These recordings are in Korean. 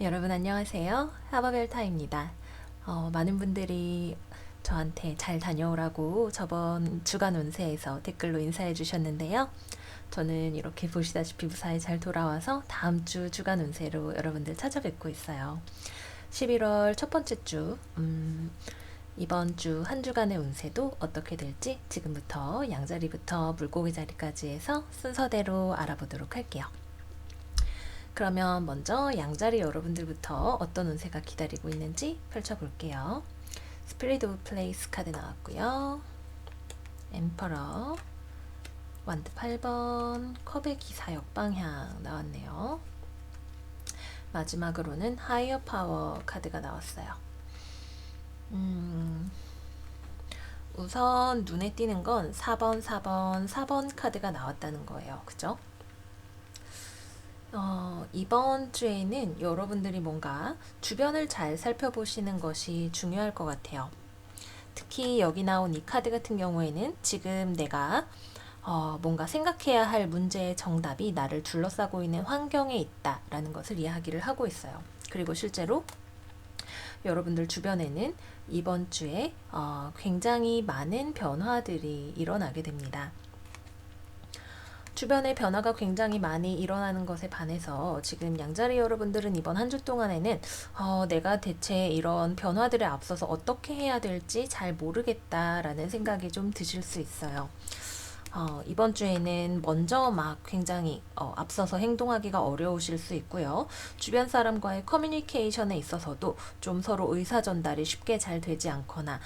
여러분 안녕하세요. 하바벨타입니다. 많은 분들이 저한테 잘 다녀오라고 저번 주간 운세에서 댓글로 인사해 주셨는데요. 저는 이렇게 보시다시피 무사히 잘 돌아와서 다음 주 주간 운세로 여러분들 찾아뵙고 있어요. 11월 첫 번째 주, 이번 주 한 주간의 운세도 어떻게 될지 지금부터 양자리부터 물고기 자리까지 해서 순서대로 알아보도록 할게요. 그러면 먼저 양자리 여러분들부터 어떤 운세가 기다리고 있는지 펼쳐볼게요. 스피릿 오브 플레이스 카드 나왔고요. 엠퍼러, 완드 8번, 컵의 기사 역방향 나왔네요. 마지막으로는 하이어 파워 카드가 나왔어요. 우선 눈에 띄는 건 4번, 4번, 4번 카드가 나왔다는 거예요. 그죠? 이번 주에는 여러분들이 뭔가 주변을 잘 살펴보시는 것이 중요할 것 같아요. 특히 여기 나온 이 카드 같은 경우에는 지금 내가 뭔가 생각해야 할 문제의 정답이 나를 둘러싸고 있는 환경에 있다라는 것을 이야기를 하고 있어요. 그리고 실제로 여러분들 주변에는 이번 주에 굉장히 많은 변화들이 일어나게 됩니다. 주변의 변화가 굉장히 많이 일어나는 것에 반해서 지금 양자리 여러분들은 이번 한 주 동안에는 내가 대체 이런 변화들에 앞서서 어떻게 해야 될지 잘 모르겠다라는 생각이 좀 드실 수 있어요. 이번 주에는 먼저 막 굉장히 앞서서 행동하기가 어려우실 수 있고요. 주변 사람과의 커뮤니케이션에 있어서도 좀 서로 의사 전달이 쉽게 잘 되지 않거나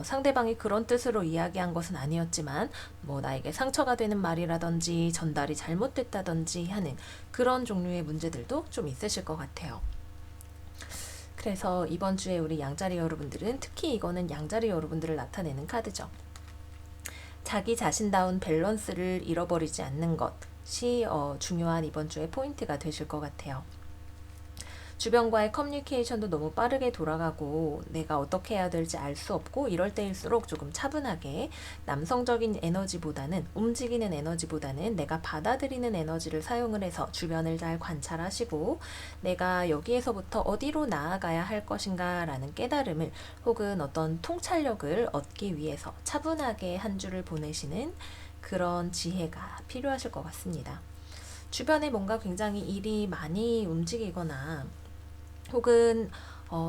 상대방이 그런 뜻으로 이야기한 것은 아니었지만 뭐 나에게 상처가 되는 말이라든지 전달이 잘못됐다든지 하는 그런 종류의 문제들도 좀 있으실 것 같아요. 그래서 이번 주에 우리 양자리 여러분들은 특히 이거는 양자리 여러분들을 나타내는 카드죠. 자기 자신다운 밸런스를 잃어버리지 않는 것이 중요한 이번 주의 포인트가 되실 것 같아요. 주변과의 커뮤니케이션도 너무 빠르게 돌아가고 내가 어떻게 해야 될지 알 수 없고 이럴 때일수록 조금 차분하게 남성적인 에너지보다는 움직이는 에너지보다는 내가 받아들이는 에너지를 사용을 해서 주변을 잘 관찰하시고 내가 여기에서부터 어디로 나아가야 할 것인가 라는 깨달음을 혹은 어떤 통찰력을 얻기 위해서 차분하게 한 주를 보내시는 그런 지혜가 필요하실 것 같습니다. 주변에 뭔가 굉장히 일이 많이 움직이거나 혹은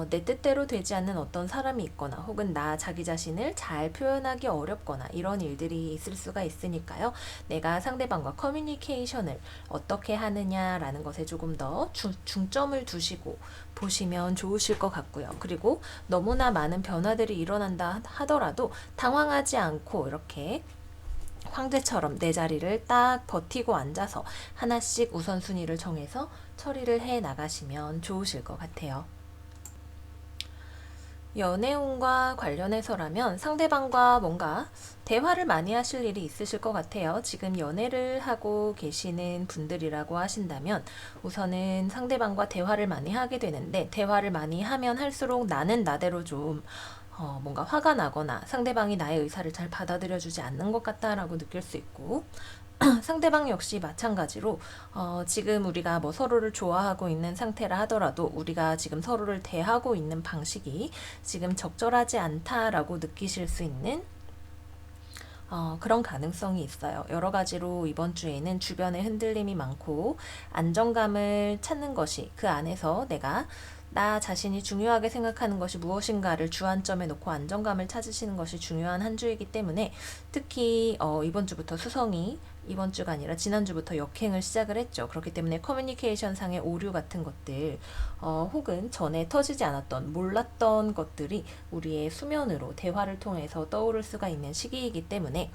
내 뜻대로 되지 않는 어떤 사람이 있거나 혹은 나 자기 자신을 잘 표현하기 어렵거나 이런 일들이 있을 수가 있으니까요. 내가 상대방과 커뮤니케이션을 어떻게 하느냐라는 것에 조금 더 중점을 두시고 보시면 좋으실 것 같고요. 그리고 너무나 많은 변화들이 일어난다 하더라도 당황하지 않고 이렇게 황제처럼 내 자리를 딱 버티고 앉아서 하나씩 우선순위를 정해서 처리를 해 나가시면 좋으실 것 같아요. 연애운과 관련해서라면 상대방과 뭔가 대화를 많이 하실 일이 있으실 것 같아요. 지금 연애를 하고 계시는 분들이라고 하신다면 우선은 상대방과 대화를 많이 하게 되는데 대화를 많이 하면 할수록 나는 나대로 좀 뭔가 화가 나거나 상대방이 나의 의사를 잘 받아들여주지 않는 것 같다라고 느낄 수 있고 상대방 역시 마찬가지로 지금 우리가 뭐 서로를 좋아하고 있는 상태라 하더라도 우리가 지금 서로를 대하고 있는 방식이 지금 적절하지 않다라고 느끼실 수 있는 그런 가능성이 있어요. 여러 가지로 이번 주에는 주변에 흔들림이 많고 안정감을 찾는 것이 그 안에서 내가 나 자신이 중요하게 생각하는 것이 무엇인가를 주안점에 놓고 안정감을 찾으시는 것이 중요한 한 주이기 때문에 특히 이번 주부터 수성이 이번 주가 아니라 지난주부터 역행을 시작을 했죠. 그렇기 때문에 커뮤니케이션 상의 오류 같은 것들 혹은 전에 터지지 않았던 몰랐던 것들이 우리의 수면으로 대화를 통해서 떠오를 수가 있는 시기이기 때문에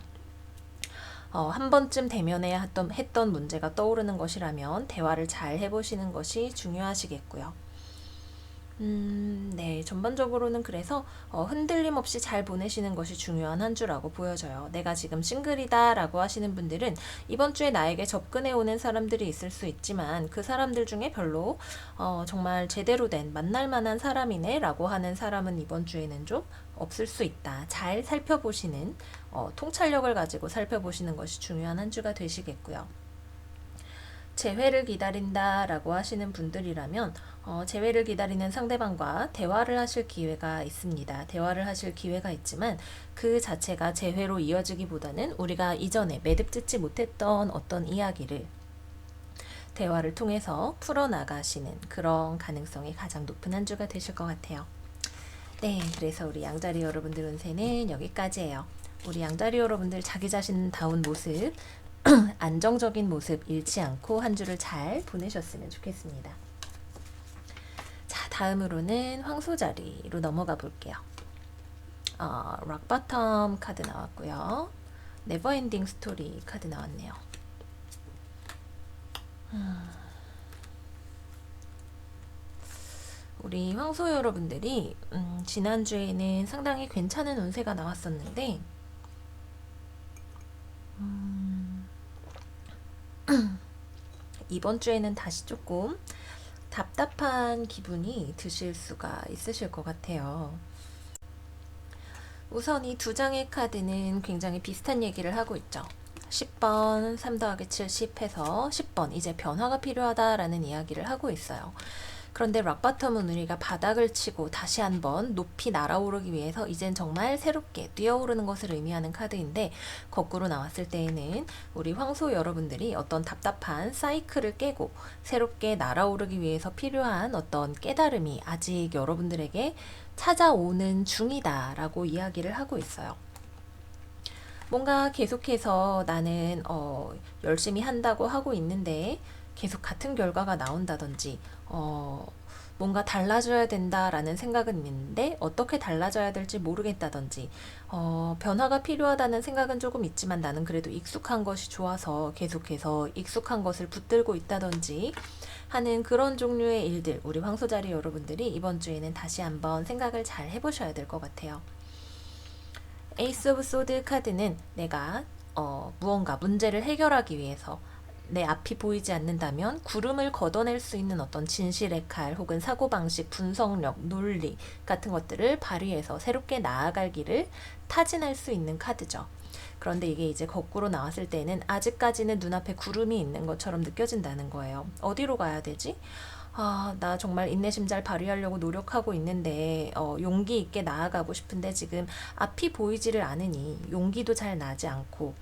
한 번쯤 대면해야 했던 문제가 떠오르는 것이라면 대화를 잘 해보시는 것이 중요하시겠고요. 네. 전반적으로는 그래서 흔들림 없이 잘 보내시는 것이 중요한 한 주라고 보여져요. 내가 지금 싱글이다 라고 하시는 분들은 이번 주에 나에게 접근해 오는 사람들이 있을 수 있지만 그 사람들 중에 별로 정말 제대로 된 만날 만한 사람이네 라고 하는 사람은 이번 주에는 좀 없을 수 있다. 잘 살펴보시는 통찰력을 가지고 살펴보시는 것이 중요한 한 주가 되시겠고요. 재회를 기다린다라고 하시는 분들이라면 재회를 기다리는 상대방과 대화를 하실 기회가 있습니다. 대화를 하실 기회가 있지만 그 자체가 재회로 이어지기보다는 우리가 이전에 매듭짓지 못했던 어떤 이야기를 대화를 통해서 풀어나가시는 그런 가능성이 가장 높은 한 주가 되실 것 같아요. 네, 그래서 우리 양자리 여러분들 운세는 여기까지예요. 우리 양자리 여러분들 자기 자신다운 모습, 안정적인 모습 잃지 않고 한 주를 잘 보내셨으면 좋겠습니다. 자, 다음으로는 황소자리로 넘어가 볼게요. 락바텀 카드 나왔고요. 네버엔딩 스토리 카드 나왔네요. 우리 황소 여러분들이 지난주에는 상당히 괜찮은 운세가 나왔었는데 이번 주에는 다시 조금 답답한 기분이 드실 수가 있으실 것 같아요. 우선 이 두 장의 카드는 굉장히 비슷한 얘기를 하고 있죠. 10번 3 더하기 70 해서 10번 이제 변화가 필요하다라는 이야기를 하고 있어요. 그런데 락바텀은 우리가 바닥을 치고 다시 한번 높이 날아오르기 위해서 이젠 정말 새롭게 뛰어오르는 것을 의미하는 카드인데, 거꾸로 나왔을 때에는 우리 황소 여러분들이 어떤 답답한 사이클을 깨고 새롭게 날아오르기 위해서 필요한 어떤 깨달음이 아직 여러분들에게 찾아오는 중이다라고 이야기를 하고 있어요. 뭔가 계속해서 나는 열심히 한다고 하고 있는데 계속 같은 결과가 나온다든지 뭔가 달라져야 된다라는 생각은 있는데 어떻게 달라져야 될지 모르겠다든지 변화가 필요하다는 생각은 조금 있지만 나는 그래도 익숙한 것이 좋아서 계속해서 익숙한 것을 붙들고 있다든지 하는 그런 종류의 일들, 우리 황소자리 여러분들이 이번 주에는 다시 한번 생각을 잘 해보셔야 될 것 같아요. 에이스 오브 소드 카드는 내가 무언가 문제를 해결하기 위해서 내 앞이 보이지 않는다면 구름을 걷어낼 수 있는 어떤 진실의 칼 혹은 사고방식, 분석력, 논리 같은 것들을 발휘해서 새롭게 나아갈 길을 타진할 수 있는 카드죠. 그런데 이게 이제 거꾸로 나왔을 때는 아직까지는 눈앞에 구름이 있는 것처럼 느껴진다는 거예요. 어디로 가야 되지? 나 정말 인내심 잘 발휘하려고 노력하고 있는데 용기 있게 나아가고 싶은데 지금 앞이 보이지를 않으니 용기도 잘 나지 않고,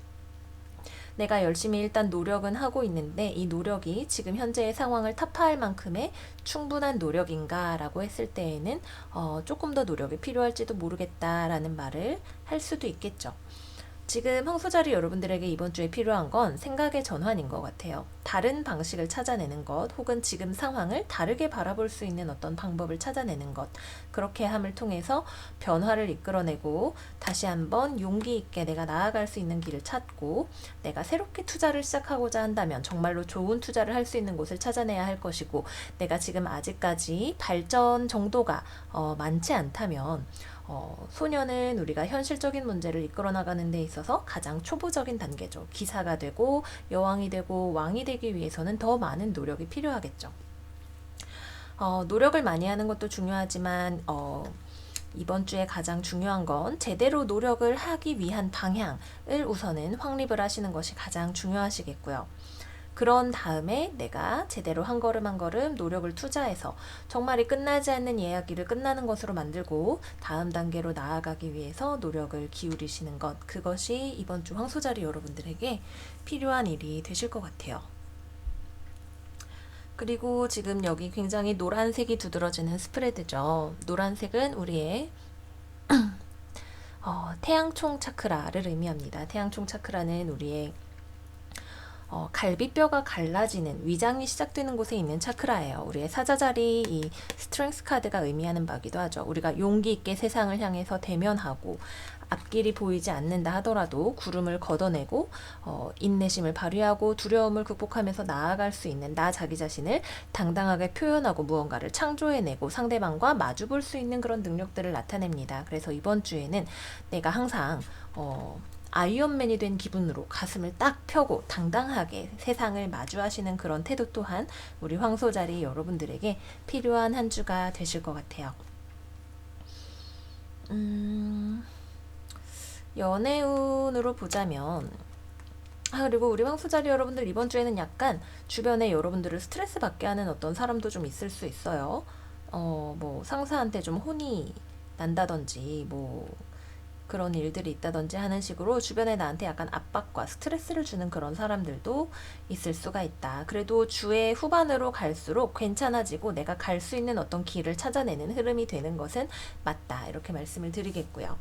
내가 열심히 일단 노력은 하고 있는데 이 노력이 지금 현재의 상황을 타파할 만큼의 충분한 노력인가 라고 했을 때에는 조금 더 노력이 필요할지도 모르겠다라는 말을 할 수도 있겠죠. 지금 황소자리 여러분들에게 이번 주에 필요한 건 생각의 전환인 것 같아요. 다른 방식을 찾아내는 것, 혹은 지금 상황을 다르게 바라볼 수 있는 어떤 방법을 찾아내는 것, 그렇게 함을 통해서 변화를 이끌어내고 다시 한번 용기 있게 내가 나아갈 수 있는 길을 찾고, 내가 새롭게 투자를 시작하고자 한다면 정말로 좋은 투자를 할 수 있는 곳을 찾아내야 할 것이고, 내가 지금 아직까지 발전 정도가 많지 않다면 소녀는 우리가 현실적인 문제를 이끌어 나가는 데 있어서 가장 초보적인 단계죠. 기사가 되고 여왕이 되고 왕이 되기 위해서는 더 많은 노력이 필요하겠죠. 노력을 많이 하는 것도 중요하지만 이번 주에 가장 중요한 건 제대로 노력을 하기 위한 방향을 우선은 확립을 하시는 것이 가장 중요하시겠고요. 그런 다음에 내가 제대로 한 걸음 한 걸음 노력을 투자해서 정말이 끝나지 않는 이야기를 끝나는 것으로 만들고 다음 단계로 나아가기 위해서 노력을 기울이시는 것, 그것이 이번 주 황소자리 여러분들에게 필요한 일이 되실 것 같아요. 그리고 지금 여기 굉장히 노란색이 두드러지는 스프레드죠. 노란색은 우리의 태양총 차크라를 의미합니다. 태양총 차크라는 우리의 갈비뼈가 갈라지는 위장이 시작되는 곳에 있는 차크라예요. 우리의 사자자리 이 스트렝스 카드가 의미하는 바기도 하죠. 우리가 용기 있게 세상을 향해서 대면하고 앞길이 보이지 않는다 하더라도 구름을 걷어내고 인내심을 발휘하고 두려움을 극복하면서 나아갈 수 있는 나 자기 자신을 당당하게 표현하고 무언가를 창조해내고 상대방과 마주볼 수 있는 그런 능력들을 나타냅니다. 그래서 이번 주에는 내가 항상 아이언맨이 된 기분으로 가슴을 딱 펴고 당당하게 세상을 마주하시는 그런 태도 또한 우리 황소자리 여러분들에게 필요한 한 주가 되실 것 같아요. 연애운으로 보자면 그리고 우리 황소자리 여러분들 이번 주에는 약간 주변에 여러분들을 스트레스 받게 하는 어떤 사람도 좀 있을 수 있어요. 뭐 상사한테 좀 혼이 난다든지 뭐 그런 일들이 있다든지 하는 식으로 주변에 나한테 약간 압박과 스트레스를 주는 그런 사람들도 있을 수가 있다. 그래도 주의 후반으로 갈수록 괜찮아지고 내가 갈 수 있는 어떤 길을 찾아내는 흐름이 되는 것은 맞다. 이렇게 말씀을 드리겠고요.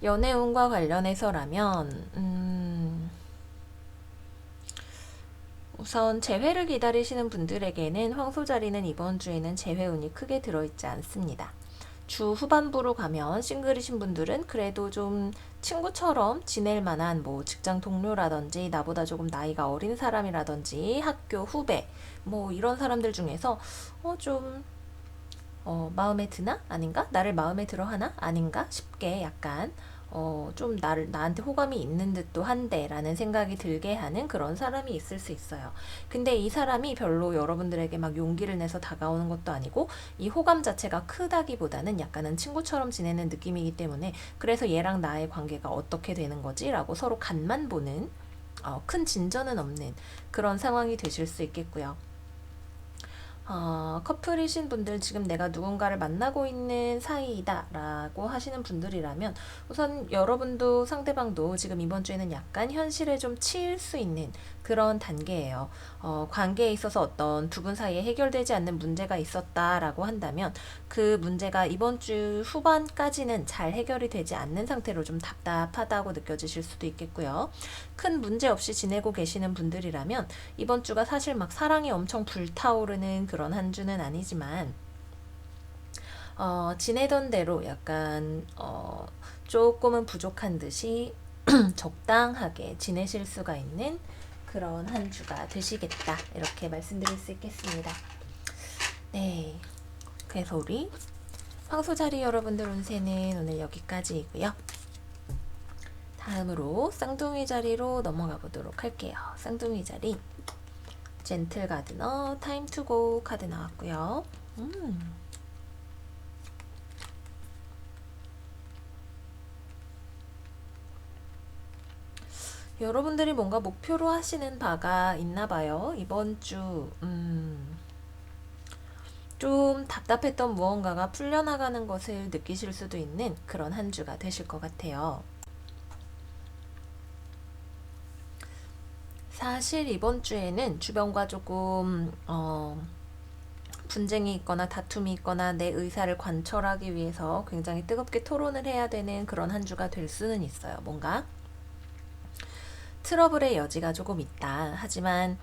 연애운과 관련해서라면 우선 재회를 기다리시는 분들에게는 황소자리는 이번 주에는 재회운이 크게 들어있지 않습니다. 주 후반부로 가면 싱글이신 분들은 그래도 좀 친구처럼 지낼 만한 뭐 직장 동료라든지 나보다 조금 나이가 어린 사람이라든지 학교 후배 뭐 이런 사람들 중에서 좀 마음에 드나? 아닌가? 나를 마음에 들어 하나? 아닌가? 싶게 약간 좀 나한테 호감이 있는 듯도 한데 라는 생각이 들게 하는 그런 사람이 있을 수 있어요. 근데 이 사람이 별로 여러분들에게 막 용기를 내서 다가오는 것도 아니고 이 호감 자체가 크다기보다는 약간은 친구처럼 지내는 느낌이기 때문에 그래서 얘랑 나의 관계가 어떻게 되는 거지? 라고 서로 간만 보는 큰 진전은 없는 그런 상황이 되실 수 있겠고요. 커플이신 분들 지금 내가 누군가를 만나고 있는 사이이다 라고 하시는 분들이라면 우선 여러분도 상대방도 지금 이번 주에는 약간 현실에 좀 치일 수 있는 그런 단계예요. 관계에 있어서 어떤 두 분 사이에 해결되지 않는 문제가 있었다라고 한다면 그 문제가 이번 주 후반까지는 잘 해결이 되지 않는 상태로 좀 답답하다고 느껴지실 수도 있겠고요. 큰 문제 없이 지내고 계시는 분들이라면 이번 주가 사실 막 사랑이 엄청 불타오르는 그런 한 주는 아니지만 지내던 대로 약간 조금은 부족한 듯이 적당하게 지내실 수가 있는 그런 한 주가 되시겠다 이렇게 말씀드릴 수 있겠습니다. 네, 그래서 우리 황소자리 여러분들 운세는 오늘 여기까지이고요. 다음으로 쌍둥이 자리로 넘어가 보도록 할게요. 쌍둥이 자리 젠틀 가드너 타임 투고 카드 나왔고요. 여러분들이 뭔가 목표로 하시는 바가 있나 봐요. 이번 주 좀 답답했던 무언가가 풀려나가는 것을 느끼실 수도 있는 그런 한 주가 되실 것 같아요. 사실 이번 주에는 주변과 조금 분쟁이 있거나 다툼이 있거나 내 의사를 관철하기 위해서 굉장히 뜨겁게 토론을 해야 되는 그런 한 주가 될 수는 있어요. 뭔가 트러블의 여지가 조금 있다. 하지만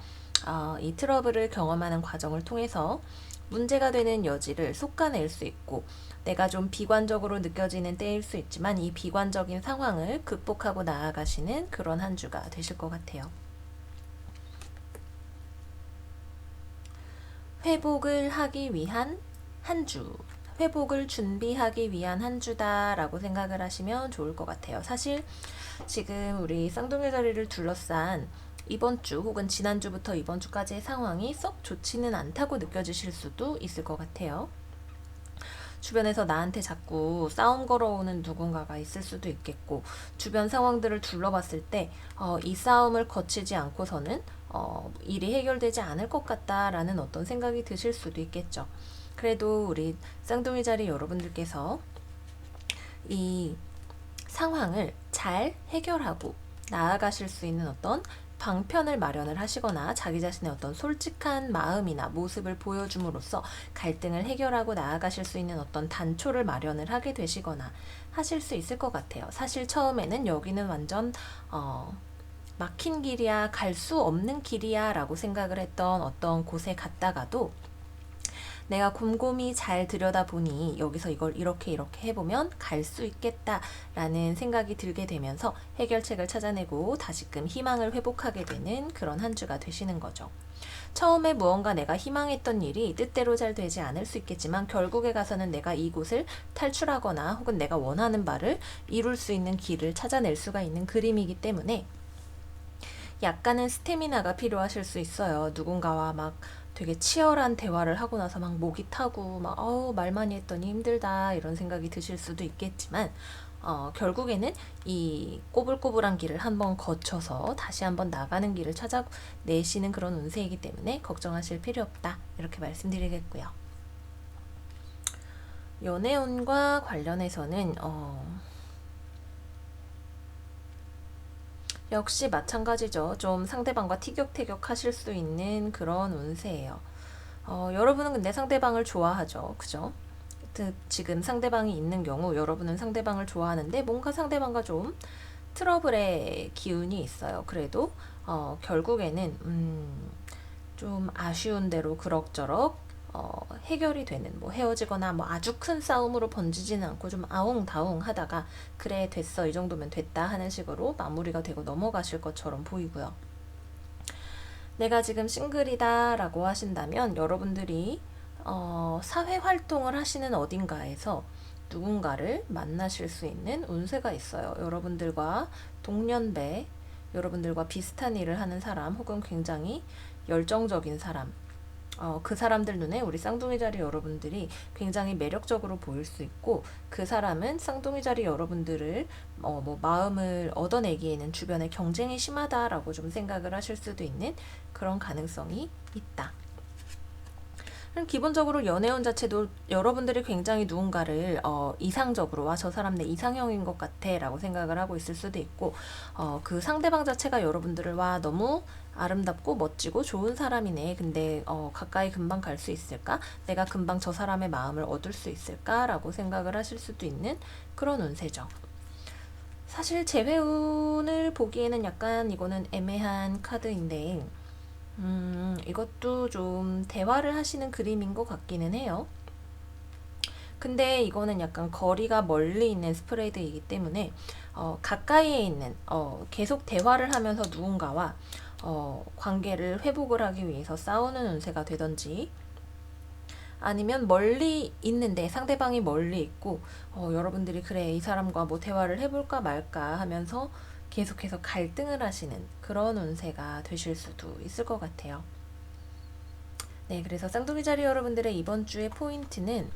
이 트러블을 경험하는 과정을 통해서 문제가 되는 여지를 솎아낼 수 있고 내가 좀 비관적으로 느껴지는 때일 수 있지만 이 비관적인 상황을 극복하고 나아가시는 그런 한 주가 되실 것 같아요. 회복을 하기 위한 한 주, 회복을 준비하기 위한 한 주다라고 생각을 하시면 좋을 것 같아요. 사실 지금 우리 쌍둥이 자리를 둘러싼 이번 주 혹은 지난주부터 이번 주까지의 상황이 썩 좋지는 않다고 느껴지실 수도 있을 것 같아요. 주변에서 나한테 자꾸 싸움 걸어오는 누군가가 있을 수도 있겠고 주변 상황들을 둘러봤을 때 이 싸움을 거치지 않고서는 일이 해결되지 않을 것 같다라는 어떤 생각이 드실 수도 있겠죠. 그래도 우리 쌍둥이 자리 여러분들께서 이 상황을 잘 해결하고 나아가실 수 있는 어떤 방편을 마련을 하시거나 자기 자신의 어떤 솔직한 마음이나 모습을 보여줌으로써 갈등을 해결하고 나아가실 수 있는 어떤 단초를 마련을 하게 되시거나 하실 수 있을 것 같아요. 사실 처음에는 여기는 완전 막힌 길이야, 갈 수 없는 길이야 라고 생각을 했던 어떤 곳에 갔다가도 내가 곰곰이 잘 들여다보니 여기서 이걸 이렇게 해보면 갈 수 있겠다라는 생각이 들게 되면서 해결책을 찾아내고 다시금 희망을 회복하게 되는 그런 한 주가 되시는 거죠. 처음에 무언가 내가 희망했던 일이 뜻대로 잘 되지 않을 수 있겠지만 결국에 가서는 내가 이곳을 탈출하거나 혹은 내가 원하는 바를 이룰 수 있는 길을 찾아낼 수가 있는 그림이기 때문에 약간은 스태미나가 필요하실 수 있어요. 누군가와 막 되게 치열한 대화를 하고 나서 막 목이 타고 막 말 많이 했더니 힘들다 이런 생각이 드실 수도 있겠지만 결국에는 이 꼬불꼬불한 길을 한번 거쳐서 다시 한번 나가는 길을 찾아내시는 그런 운세이기 때문에 걱정하실 필요 없다. 이렇게 말씀드리겠고요. 연애운과 관련해서는 역시 마찬가지죠. 좀 상대방과 티격태격 하실 수 있는 그런 운세예요. 여러분은 근데 상대방을 좋아하죠. 그죠? 지금 상대방이 있는 경우 여러분은 상대방을 좋아하는데 뭔가 상대방과 좀 트러블의 기운이 있어요. 그래도 결국에는 좀 아쉬운 대로 그럭저럭 해결이 되는, 뭐 헤어지거나 뭐 아주 큰 싸움으로 번지지는 않고 좀 아웅다웅 하다가 그래 됐어 이 정도면 됐다 하는 식으로 마무리가 되고 넘어가실 것처럼 보이고요. 내가 지금 싱글이다 라고 하신다면 여러분들이 사회 활동을 하시는 어딘가에서 누군가를 만나실 수 있는 운세가 있어요. 여러분들과 동년배, 여러분들과 비슷한 일을 하는 사람 혹은 굉장히 열정적인 사람, 그 사람들 눈에 우리 쌍둥이 자리 여러분들이 굉장히 매력적으로 보일 수 있고, 그 사람은 쌍둥이 자리 여러분들을 뭐 마음을 얻어내기에는 주변에 경쟁이 심하다라고 좀 생각을 하실 수도 있는 그런 가능성이 있다. 기본적으로 연애운 자체도 여러분들이 굉장히 누군가를 이상적으로 와 저 사람 내 이상형인 것 같아 라고 생각을 하고 있을 수도 있고, 그 상대방 자체가 여러분들을 와 너무 아름답고 멋지고 좋은 사람이네, 근데 가까이 금방 갈 수 있을까, 내가 금방 저 사람의 마음을 얻을 수 있을까 라고 생각을 하실 수도 있는 그런 운세죠. 사실 재회운을 보기에는 약간 이거는 애매한 카드인데, 이것도 좀 대화를 하시는 그림인 것 같기는 해요. 근데 이거는 약간 거리가 멀리 있는 스프레드이기 때문에 가까이에 있는 계속 대화를 하면서 누군가와 관계를 회복을 하기 위해서 싸우는 운세가 되던지, 아니면 멀리 있는데 상대방이 멀리 있고 여러분들이 그래 이 사람과 뭐 대화를 해볼까 말까 하면서 계속해서 갈등을 하시는 그런 운세가 되실 수도 있을 것 같아요. 네, 그래서 쌍둥이 자리 여러분들의 이번 주의 포인트는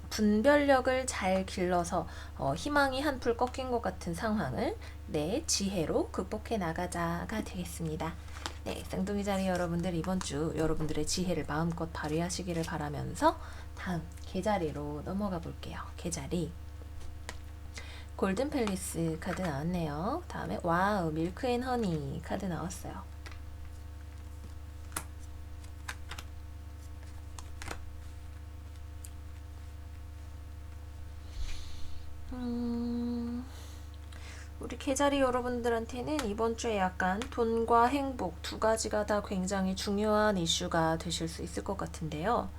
분별력을 잘 길러서 희망이 한풀 꺾인 것 같은 상황을 내 지혜로 극복해 나가자가 되겠습니다. 네, 쌍둥이 자리 여러분들 이번 주 여러분들의 지혜를 마음껏 발휘하시기를 바라면서 다음 개자리로 넘어가 볼게요. 개자리 골든 팰리스 카드 나왔네요. 다음에 와우 밀크 앤 허니 카드 나왔어요. 우리 개자리 여러분들한테는 이번 주에 약간 돈과 행복 두 가지가 다 굉장히 중요한 이슈가 되실 수 있을 것 같은데요.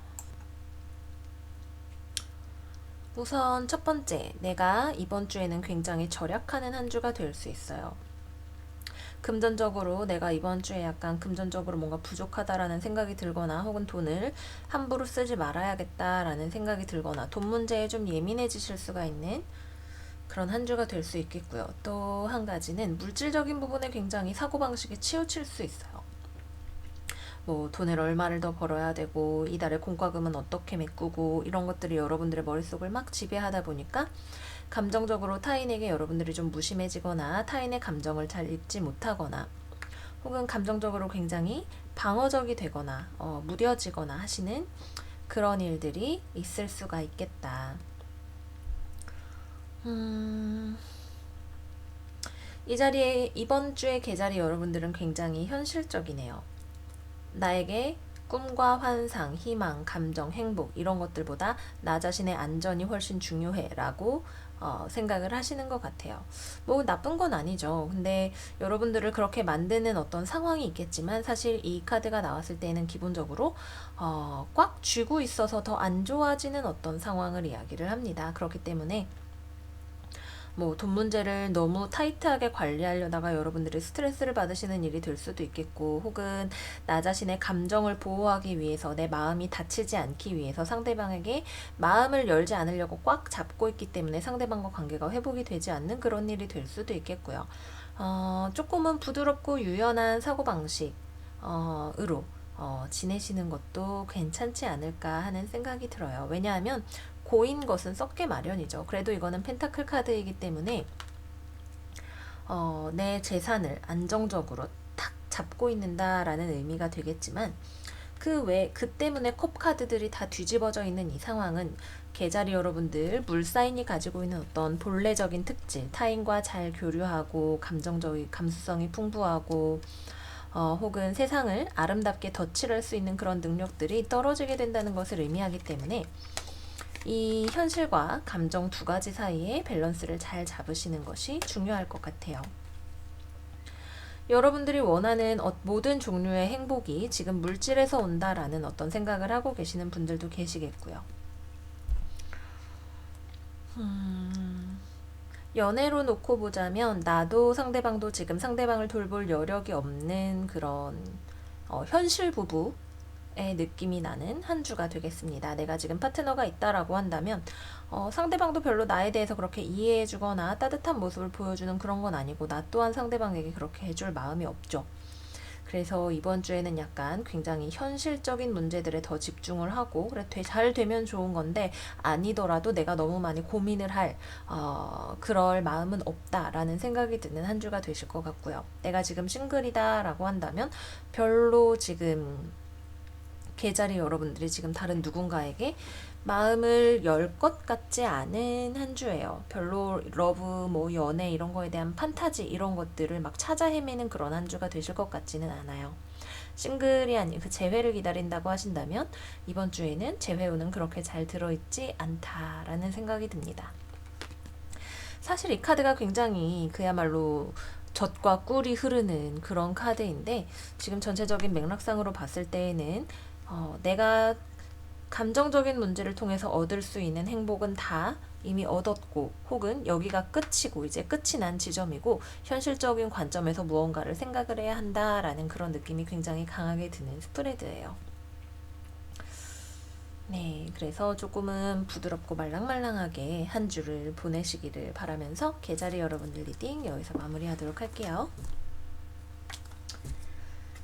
우선 첫 번째, 내가 이번 주에는 굉장히 절약하는 한 주가 될 수 있어요. 금전적으로 내가 이번 주에 약간 금전적으로 뭔가 부족하다라는 생각이 들거나 혹은 돈을 함부로 쓰지 말아야겠다라는 생각이 들거나 돈 문제에 좀 예민해지실 수가 있는 그런 한 주가 될 수 있겠고요. 또 한 가지는 물질적인 부분에 굉장히 사고방식에 치우칠 수 있어요. 뭐 돈을 얼마를 더 벌어야 되고 이달에 공과금은 어떻게 메꾸고 이런 것들이 여러분들의 머릿속을 막 지배하다 보니까 감정적으로 타인에게 여러분들이 좀 무심해지거나 타인의 감정을 잘 읽지 못하거나 혹은 감정적으로 굉장히 방어적이 되거나 무뎌지거나 하시는 그런 일들이 있을 수가 있겠다. 이 자리에 이번 주의 계자리 여러분들은 굉장히 현실적이네요. 나에게 꿈과 환상, 희망, 감정, 행복 이런 것들보다 나 자신의 안전이 훨씬 중요해 라고 생각을 하시는 것 같아요. 뭐 나쁜 건 아니죠. 근데 여러분들을 그렇게 만드는 어떤 상황이 있겠지만 사실 이 카드가 나왔을 때는 기본적으로 꽉 쥐고 있어서 더 안 좋아지는 어떤 상황을 이야기를 합니다. 그렇기 때문에 뭐 돈 문제를 너무 타이트하게 관리하려다가 여러분들이 스트레스를 받으시는 일이 될 수도 있겠고, 혹은 나 자신의 감정을 보호하기 위해서 내 마음이 다치지 않기 위해서 상대방에게 마음을 열지 않으려고 꽉 잡고 있기 때문에 상대방과 관계가 회복이 되지 않는 그런 일이 될 수도 있겠고요. 조금은 부드럽고 유연한 사고방식 으로 지내시는 것도 괜찮지 않을까 하는 생각이 들어요. 왜냐하면 고인 것은 썩게 마련이죠. 그래도 이거는 펜타클 카드이기 때문에 내 재산을 안정적으로 탁 잡고 있는다라는 의미가 되겠지만 그 때문에 컵 카드들이 다 뒤집어져 있는 이 상황은 개자리 여러분들 물사인이 가지고 있는 어떤 본래적인 특질, 타인과 잘 교류하고 감정적인 감수성이 풍부하고 혹은 세상을 아름답게 덧칠할 수 있는 그런 능력들이 떨어지게 된다는 것을 의미하기 때문에 이 현실과 감정 두 가지 사이에 밸런스를 잘 잡으시는 것이 중요할 것 같아요. 여러분들이 원하는 모든 종류의 행복이 지금 물질에서 온다라는 어떤 생각을 하고 계시는 분들도 계시겠고요. 연애로 놓고 보자면 나도 상대방도 지금 상대방을 돌볼 여력이 없는 그런 현실 부부의 느낌이 나는 한 주가 되겠습니다. 내가 지금 파트너가 있다라고 한다면 상대방도 별로 나에 대해서 그렇게 이해해주거나 따뜻한 모습을 보여주는 그런 건 아니고 나 또한 상대방에게 그렇게 해줄 마음이 없죠. 그래서 이번 주에는 약간 굉장히 현실적인 문제들에 더 집중을 하고 그래 잘 되면 좋은 건데 아니더라도 내가 너무 많이 고민을 할 그럴 마음은 없다라는 생각이 드는 한 주가 되실 것 같고요. 내가 지금 싱글이다라고 한다면 별로 지금 개자리 여러분들이 지금 다른 누군가에게 마음을 열 것 같지 않은 한 주예요. 별로 러브, 뭐 연애 이런 거에 대한 판타지 이런 것들을 막 찾아 헤매는 그런 한 주가 되실 것 같지는 않아요. 싱글이 아닌 그 재회를 기다린다고 하신다면 이번 주에는 재회운은 그렇게 잘 들어있지 않다라는 생각이 듭니다. 사실 이 카드가 굉장히 그야말로 젖과 꿀이 흐르는 그런 카드인데 지금 전체적인 맥락상으로 봤을 때에는 내가 감정적인 문제를 통해서 얻을 수 있는 행복은 다 이미 얻었고 혹은 여기가 끝이고 이제 끝이 난 지점이고 현실적인 관점에서 무언가를 생각을 해야 한다라는 그런 느낌이 굉장히 강하게 드는 스프레드예요. 네, 그래서 조금은 부드럽고 말랑말랑하게 한 주를 보내시기를 바라면서 개자리 여러분들 리딩 여기서 마무리하도록 할게요.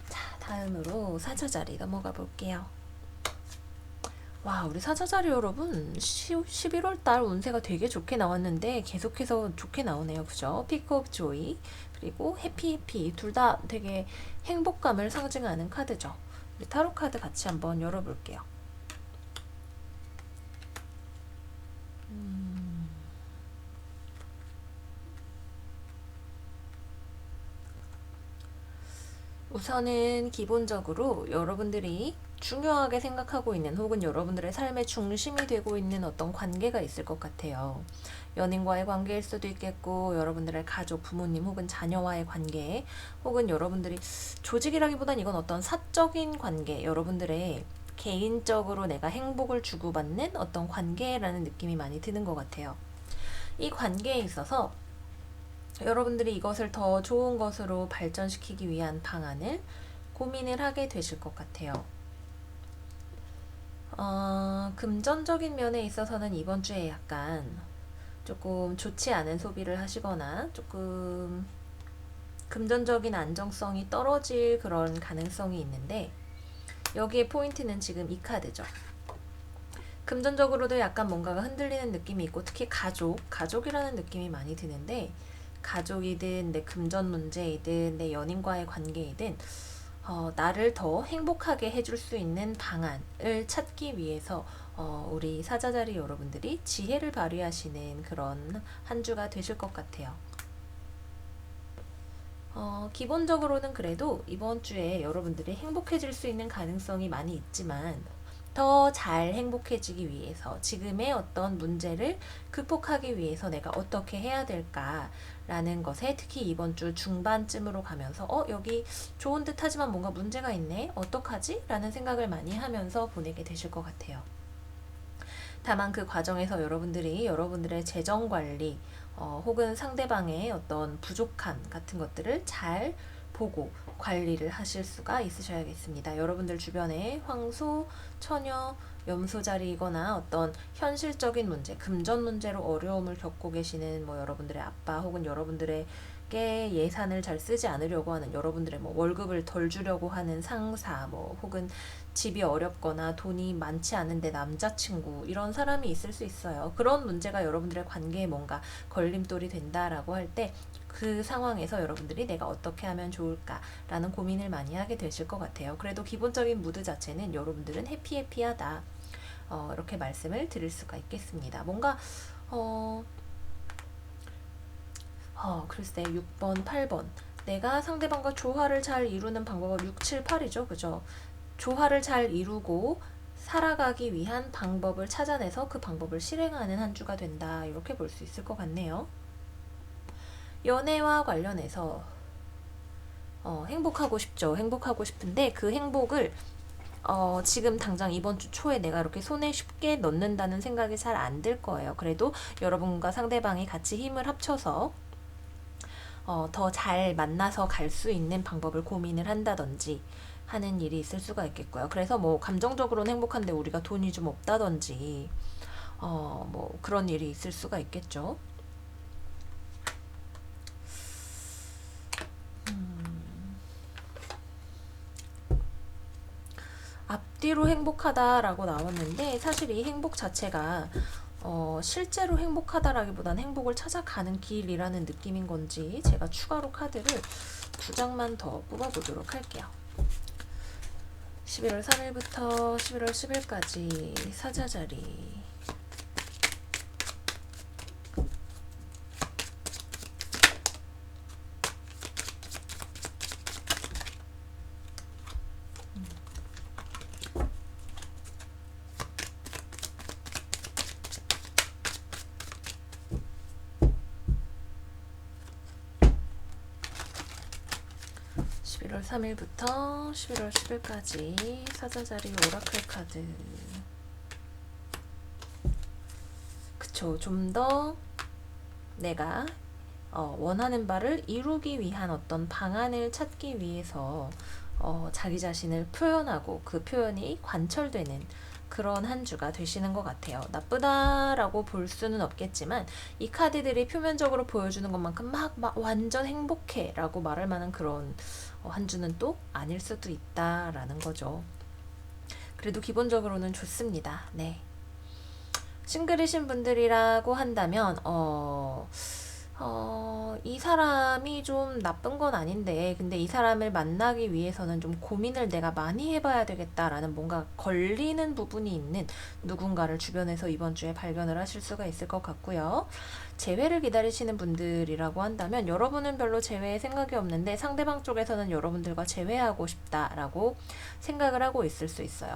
자, 다음으로 사자자리 넘어가 볼게요. 와, 우리 사자자리 여러분 11월 달 운세가 되게 좋게 나왔는데 계속해서 좋게 나오네요. 그죠? 피크 오브 조이 그리고 해피 둘 다 되게 행복감을 상징하는 카드죠. 우리 타로 카드 같이 한번 열어볼게요. 우선은 기본적으로 여러분들이 중요하게 생각하고 있는 혹은 여러분들의 삶의 중심이 되고 있는 어떤 관계가 있을 것 같아요. 연인과의 관계일 수도 있겠고 여러분들의 가족, 부모님 혹은 자녀와의 관계 혹은 여러분들이 조직이라기보단 이건 어떤 사적인 관계, 여러분들의 개인적으로 내가 행복을 주고받는 어떤 관계라는 느낌이 많이 드는 것 같아요. 이 관계에 있어서 여러분들이 이것을 더 좋은 것으로 발전시키기 위한 방안을 고민을 하게 되실 것 같아요. 금전적인 면에 있어서는 이번 주에 약간 조금 좋지 않은 소비를 하시거나 조금 금전적인 안정성이 떨어질 그런 가능성이 있는데 여기에 포인트는 지금 이 카드죠. 금전적으로도 약간 뭔가가 흔들리는 느낌이 있고 특히 가족이라는 느낌이 많이 드는데 가족이든 내 금전 문제이든 내 연인과의 관계이든 나를 더 행복하게 해줄 수 있는 방안을 찾기 위해서 우리 사자자리 여러분들이 지혜를 발휘하시는 그런 한 주가 되실 것 같아요. 기본적으로는 그래도 이번 주에 여러분들이 행복해질 수 있는 가능성이 많이 있지만 더 잘 행복해지기 위해서 지금의 어떤 문제를 극복하기 위해서 내가 어떻게 해야 될까라는 것에 특히 이번 주 중반쯤으로 가면서 여기 좋은 듯 하지만 뭔가 문제가 있네 어떡하지? 라는 생각을 많이 하면서 보내게 되실 것 같아요. 다만 그 과정에서 여러분들이 여러분들의 재정 관리 혹은 상대방의 어떤 부족함 같은 것들을 잘 보고 관리를 하실 수가 있으셔야겠습니다. 여러분들 주변에 황소, 처녀, 염소자리이거나 어떤 현실적인 문제, 금전 문제로 어려움을 겪고 계시는 뭐 여러분들의 아빠 혹은 여러분들의 맞게 예산을 잘 쓰지 않으려고 하는 여러분들의 뭐 월급을 덜 주려고 하는 상사, 뭐 혹은 집이 어렵거나 돈이 많지 않은데 남자친구, 이런 사람이 있을 수 있어요. 그런 문제가 여러분들의 관계에 뭔가 걸림돌이 된다라고 할 때 그 상황에서 여러분들이 내가 어떻게 하면 좋을까라는 고민을 많이 하게 되실 것 같아요. 그래도 기본적인 무드 자체는 여러분들은 해피해피하다. 이렇게 말씀을 드릴 수가 있겠습니다. 뭔가 어, 글쎄 6번, 8번. 내가 상대방과 조화를 잘 이루는 방법은 6, 7, 8이죠. 그죠? 조화를 잘 이루고 살아가기 위한 방법을 찾아내서 그 방법을 실행하는 한 주가 된다. 이렇게 볼 수 있을 것 같네요. 연애와 관련해서 행복하고 싶죠. 행복하고 싶은데 그 행복을 지금 당장 이번 주 초에 내가 이렇게 손에 쉽게 넣는다는 생각이 잘 안 들 거예요. 그래도 여러분과 상대방이 같이 힘을 합쳐서 더 잘 만나서 갈 수 있는 방법을 고민을 한다든지 하는 일이 있을 수가 있겠고요. 그래서 뭐 감정적으로는 행복한데 우리가 돈이 좀 없다든지 뭐 그런 일이 있을 수가 있겠죠. 앞뒤로 행복하다라고 나왔는데 사실 이 행복 자체가 실제로 행복하다라기보단 행복을 찾아가는 길이라는 느낌인 건지 제가 추가로 카드를 2장만 더 뽑아보도록 할게요. 11월 3일부터 11월 10일까지 사자자리. (11월 3일부터 11월 10일까지) 사자자리 오라클 카드. 그쵸, 좀 더 내가 원하는 바를 이루기 위한 어떤 방안을 찾기 위해서 자기 자신을 표현하고 그 표현이 관철되는 그런 한 주가 되시는 것 같아요. 나쁘다라고 볼 수는 없겠지만 이 카드들이 표면적으로 보여주는 것만큼 막 완전 행복해 라고 말할 만한 그런 한 주는 또 아닐 수도 있다라는 거죠. 그래도 기본적으로는 좋습니다. 네. 싱글이신 분들이라고 한다면 이 사람이 좀 나쁜 건 아닌데 근데 이 사람을 만나기 위해서는 좀 고민을 내가 많이 해봐야 되겠다라는 뭔가 걸리는 부분이 있는 누군가를 주변에서 이번 주에 발견을 하실 수가 있을 것 같고요. 재회를 기다리시는 분들이라고 한다면 여러분은 별로 재회에 생각이 없는데 상대방 쪽에서는 여러분들과 재회하고 싶다라고 생각을 하고 있을 수 있어요.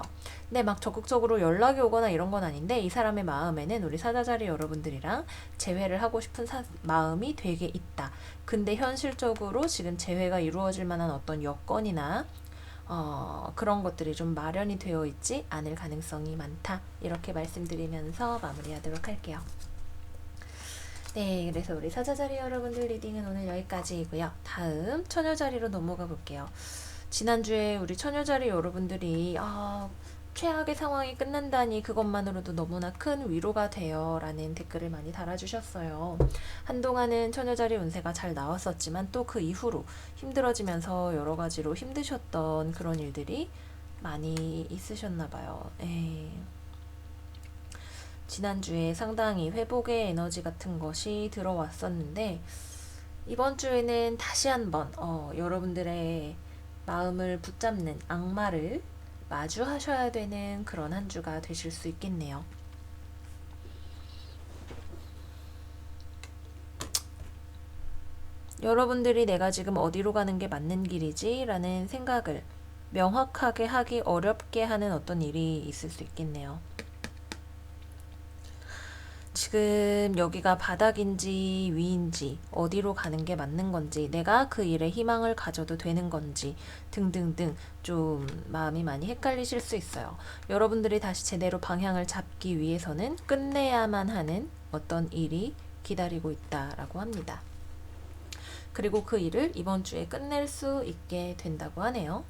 근데 막 적극적으로 연락이 오거나 이런 건 아닌데 이 사람의 마음에는 우리 사자자리 여러분들이랑 재회를 하고 싶은 마음이 되게 있다. 근데 현실적으로 지금 재회가 이루어질 만한 어떤 여건이나 그런 것들이 좀 마련이 되어 있지 않을 가능성이 많다. 이렇게 말씀드리면서 마무리하도록 할게요. 네, 그래서 우리 사자자리 여러분들 리딩은 오늘 여기까지이고요. 다음 처녀자리로 넘어가 볼게요. 지난주에 우리 처녀자리 여러분들이 최악의 상황이 끝난다니 그것만으로도 너무나 큰 위로가 돼요 라는 댓글을 많이 달아주셨어요. 한동안은 처녀자리 운세가 잘 나왔었지만 또 그 이후로 힘들어지면서 여러 가지로 힘드셨던 그런 일들이 많이 있으셨나봐요. 지난주에 상당히 회복의 에너지 같은 것이 들어왔었는데 이번 주에는 다시 한번 여러분들의 마음을 붙잡는 악마를 마주하셔야 되는 그런 한 주가 되실 수 있겠네요. 여러분들이 내가 지금 어디로 가는 게 맞는 길이지? 라는 생각을 명확하게 하기 어렵게 하는 어떤 일이 있을 수 있겠네요. 지금 여기가 바닥인지 위인지 어디로 가는 게 맞는 건지 내가 그 일에 희망을 가져도 되는 건지 등등등 좀 마음이 많이 헷갈리실 수 있어요. 여러분들이 다시 제대로 방향을 잡기 위해서는 끝내야만 하는 어떤 일이 기다리고 있다라고 합니다. 그리고 그 일을 이번 주에 끝낼 수 있게 된다고 하네요.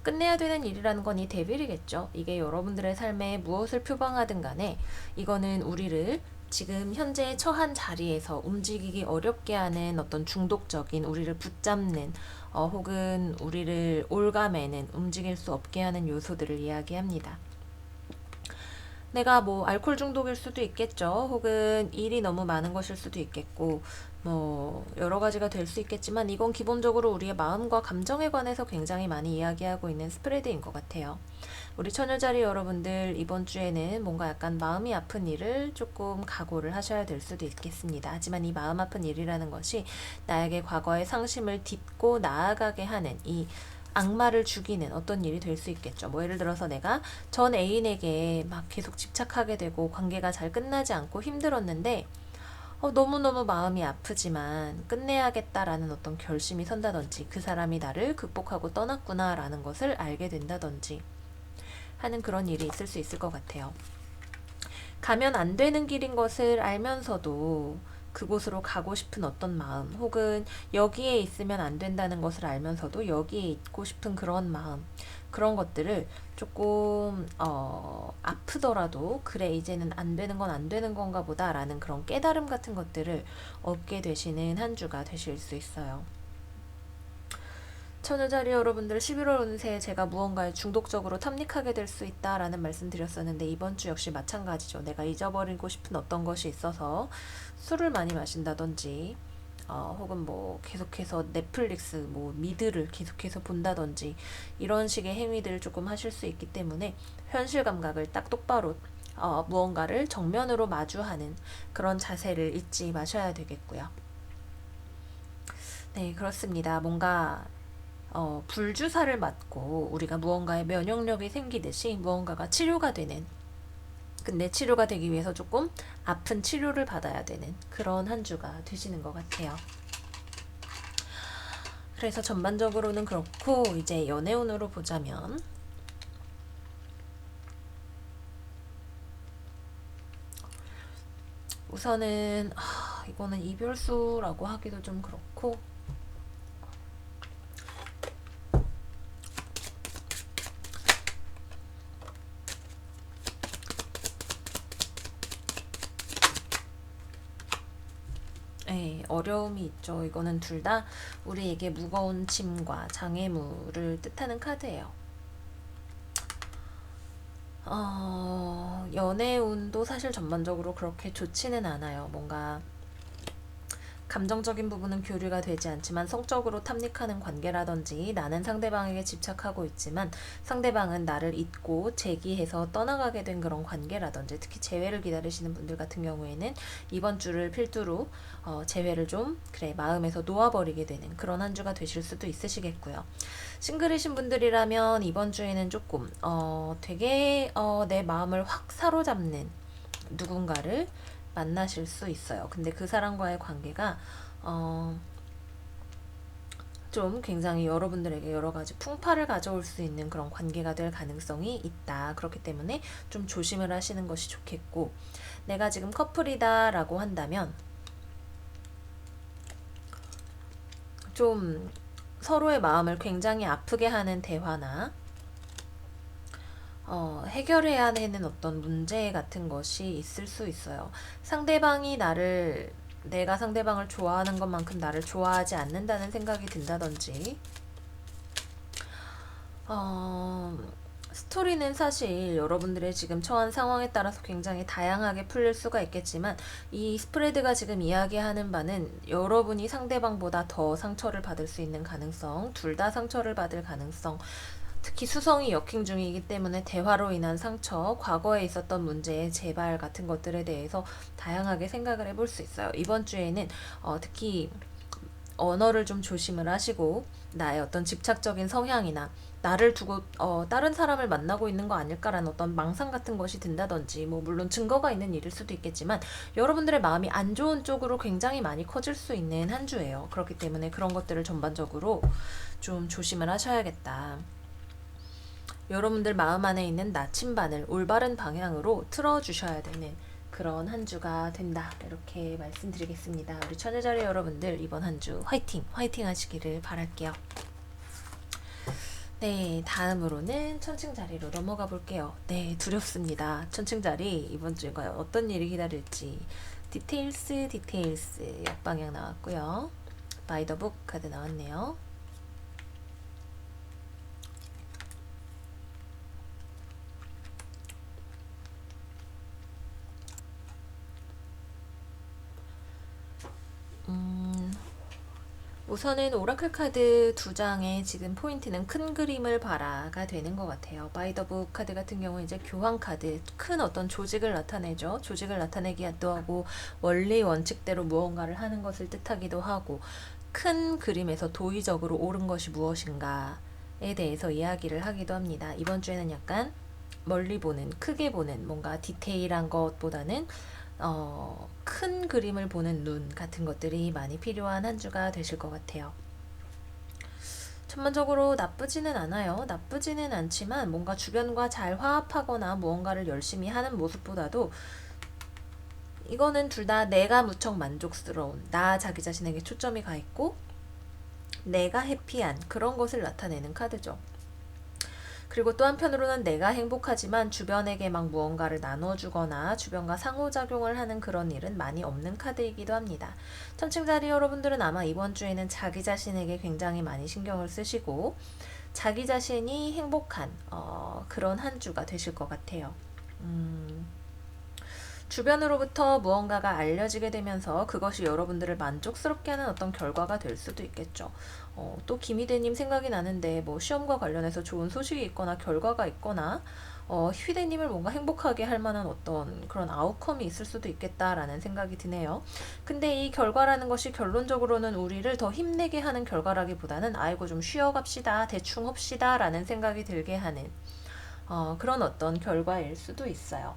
끝내야 되는 일이라는 건 이 데빌이겠죠. 이게 여러분들의 삶에 무엇을 표방하든 간에 이거는 우리를 지금 현재 처한 자리에서 움직이기 어렵게 하는 어떤 중독적인 우리를 붙잡는 혹은 우리를 올가매는 움직일 수 없게 하는 요소들을 이야기합니다. 내가 뭐 알코올 중독일 수도 있겠죠. 혹은 일이 너무 많은 것일 수도 있겠고, 뭐 여러 가지가 될 수 있겠지만 이건 기본적으로 우리의 마음과 감정에 관해서 굉장히 많이 이야기하고 있는 스프레드인 것 같아요. 우리 처녀자리 여러분들 이번 주에는 뭔가 약간 마음이 아픈 일을 조금 각오를 하셔야 될 수도 있겠습니다. 하지만 이 마음 아픈 일이라는 것이 나에게 과거의 상심을 딛고 나아가게 하는 이 악마를 죽이는 어떤 일이 될 수 있겠죠. 뭐 예를 들어서 내가 전 애인에게 막 계속 집착하게 되고 관계가 잘 끝나지 않고 힘들었는데 너무너무 마음이 아프지만 끝내야겠다라는 어떤 결심이 선다든지 그 사람이 나를 극복하고 떠났구나라는 것을 알게 된다든지 하는 그런 일이 있을 수 있을 것 같아요. 가면 안 되는 길인 것을 알면서도 그곳으로 가고 싶은 어떤 마음, 혹은 여기에 있으면 안 된다는 것을 알면서도 여기에 있고 싶은 그런 마음, 그런 것들을 조금 아프더라도 그래 이제는 안 되는 건 안 되는 건가 보다라는 그런 깨달음 같은 것들을 얻게 되시는 한 주가 되실 수 있어요. 처녀자리 여러분들 11월 운세 제가 무언가에 중독적으로 탐닉하게 될 수 있다라는 말씀 드렸었는데 이번 주 역시 마찬가지죠. 내가 잊어버리고 싶은 어떤 것이 있어서 술을 많이 마신다든지 혹은 뭐 계속해서 넷플릭스 뭐 미드를 계속해서 본다든지 이런 식의 행위들을 조금 하실 수 있기 때문에 현실 감각을 딱 똑바로 무언가를 정면으로 마주하는 그런 자세를 잊지 마셔야 되겠고요. 네, 그렇습니다. 뭔가 불주사를 맞고 우리가 무언가에 면역력이 생기듯이 무언가가 치료가 되는, 근데 치료가 되기 위해서 조금 아픈 치료를 받아야 되는 그런 한 주가 되시는 것 같아요. 그래서 전반적으로는 그렇고 이제 연애운으로 보자면 우선은 이거는 이별수라고 하기도 좀 그렇고 네, 어려움이 있죠. 이거는 둘 다 우리에게 무거운 짐과 장애물을 뜻하는 카드예요. 연애운도 사실 전반적으로 그렇게 좋지는 않아요. 뭔가 감정적인 부분은 교류가 되지 않지만 성적으로 탐닉하는 관계라든지 나는 상대방에게 집착하고 있지만 상대방은 나를 잊고 재기해서 떠나가게 된 그런 관계라든지 특히 재회를 기다리시는 분들 같은 경우에는 이번 주를 필두로 재회를 좀 마음에서 놓아버리게 되는 그런 한 주가 되실 수도 있으시겠고요. 싱글이신 분들이라면 이번 주에는 조금 되게 내 마음을 확 사로잡는 누군가를 만나실 수 있어요. 근데 그 사람과의 관계가 좀 굉장히 여러분들에게 여러 가지 풍파를 가져올 수 있는 그런 관계가 될 가능성이 있다. 그렇기 때문에 좀 조심을 하시는 것이 좋겠고, 내가 지금 커플이다 라고 한다면 좀 서로의 마음을 굉장히 아프게 하는 대화나 해결해야 되는 어떤 문제 같은 것이 있을 수 있어요. 상대방이 내가 상대방을 좋아하는 것만큼 나를 좋아하지 않는다는 생각이 든다든지, 스토리는 사실 여러분들의 지금 처한 상황에 따라서 굉장히 다양하게 풀릴 수가 있겠지만, 이 스프레드가 지금 이야기하는 바는 여러분이 상대방보다 더 상처를 받을 수 있는 가능성, 둘 다 상처를 받을 가능성, 특히 수성이 역행 중이기 때문에 대화로 인한 상처, 과거에 있었던 문제의 재발 같은 것들에 대해서 다양하게 생각을 해볼 수 있어요. 이번 주에는 특히 언어를 좀 조심을 하시고 나의 어떤 집착적인 성향이나 나를 두고 다른 사람을 만나고 있는 거 아닐까라는 어떤 망상 같은 것이 든다든지, 뭐 물론 증거가 있는 일일 수도 있겠지만 여러분들의 마음이 안 좋은 쪽으로 굉장히 많이 커질 수 있는 한 주예요. 그렇기 때문에 그런 것들을 전반적으로 좀 조심을 하셔야겠다. 여러분들 마음 안에 있는 나침반을 올바른 방향으로 틀어주셔야 되는 그런 한 주가 된다. 이렇게 말씀드리겠습니다. 우리 처녀자리 여러분들 이번 한 주 화이팅! 화이팅 하시기를 바랄게요. 네, 다음으로는 천칭 자리로 넘어가 볼게요. 네, 두렵습니다. 천칭 자리 이번 주에 과연 어떤 일이 기다릴지. 디테일스 역방향 나왔고요. 바이 더 북 카드 나왔네요. 우선은 오라클 카드 두 장의 지금 포인트는 큰 그림을 봐라가 되는 것 같아요. 바이 더 북 카드 같은 경우는 이제 교황 카드, 큰 어떤 조직을 나타내죠. 조직을 나타내기도 하고 원리 원칙대로 무언가를 하는 것을 뜻하기도 하고 큰 그림에서 도의적으로 옳은 것이 무엇인가에 대해서 이야기를 하기도 합니다. 이번 주에는 약간 멀리 보는, 크게 보는 뭔가 디테일한 것보다는 큰 그림을 보는 눈 같은 것들이 많이 필요한 한 주가 되실 것 같아요. 전반적으로 나쁘지는 않아요. 나쁘지는 않지만 뭔가 주변과 잘 화합하거나 무언가를 열심히 하는 모습보다도 이거는 둘 다 내가 무척 만족스러운, 나 자기 자신에게 초점이 가 있고 내가 해피한 그런 것을 나타내는 카드죠. 그리고 또 한편으로는 내가 행복하지만 주변에게 막 무언가를 나눠주거나 주변과 상호작용을 하는 그런 일은 많이 없는 카드이기도 합니다. 천칭자리 여러분들은 아마 이번 주에는 자기 자신에게 굉장히 많이 신경을 쓰시고 자기 자신이 행복한 그런 한 주가 되실 것 같아요. 주변으로부터 무언가가 알려지게 되면서 그것이 여러분들을 만족스럽게 하는 어떤 결과가 될 수도 있겠죠. 또 김희대님 생각이 나는데 뭐 시험과 관련해서 좋은 소식이 있거나 결과가 있거나 희대님을 뭔가 행복하게 할 만한 어떤 그런 아웃컴이 있을 수도 있겠다라는 생각이 드네요. 근데 이 결과라는 것이 결론적으로는 우리를 더 힘내게 하는 결과라기보다는 아이고 좀 쉬어갑시다, 대충 합시다 라는 생각이 들게 하는 그런 어떤 결과일 수도 있어요.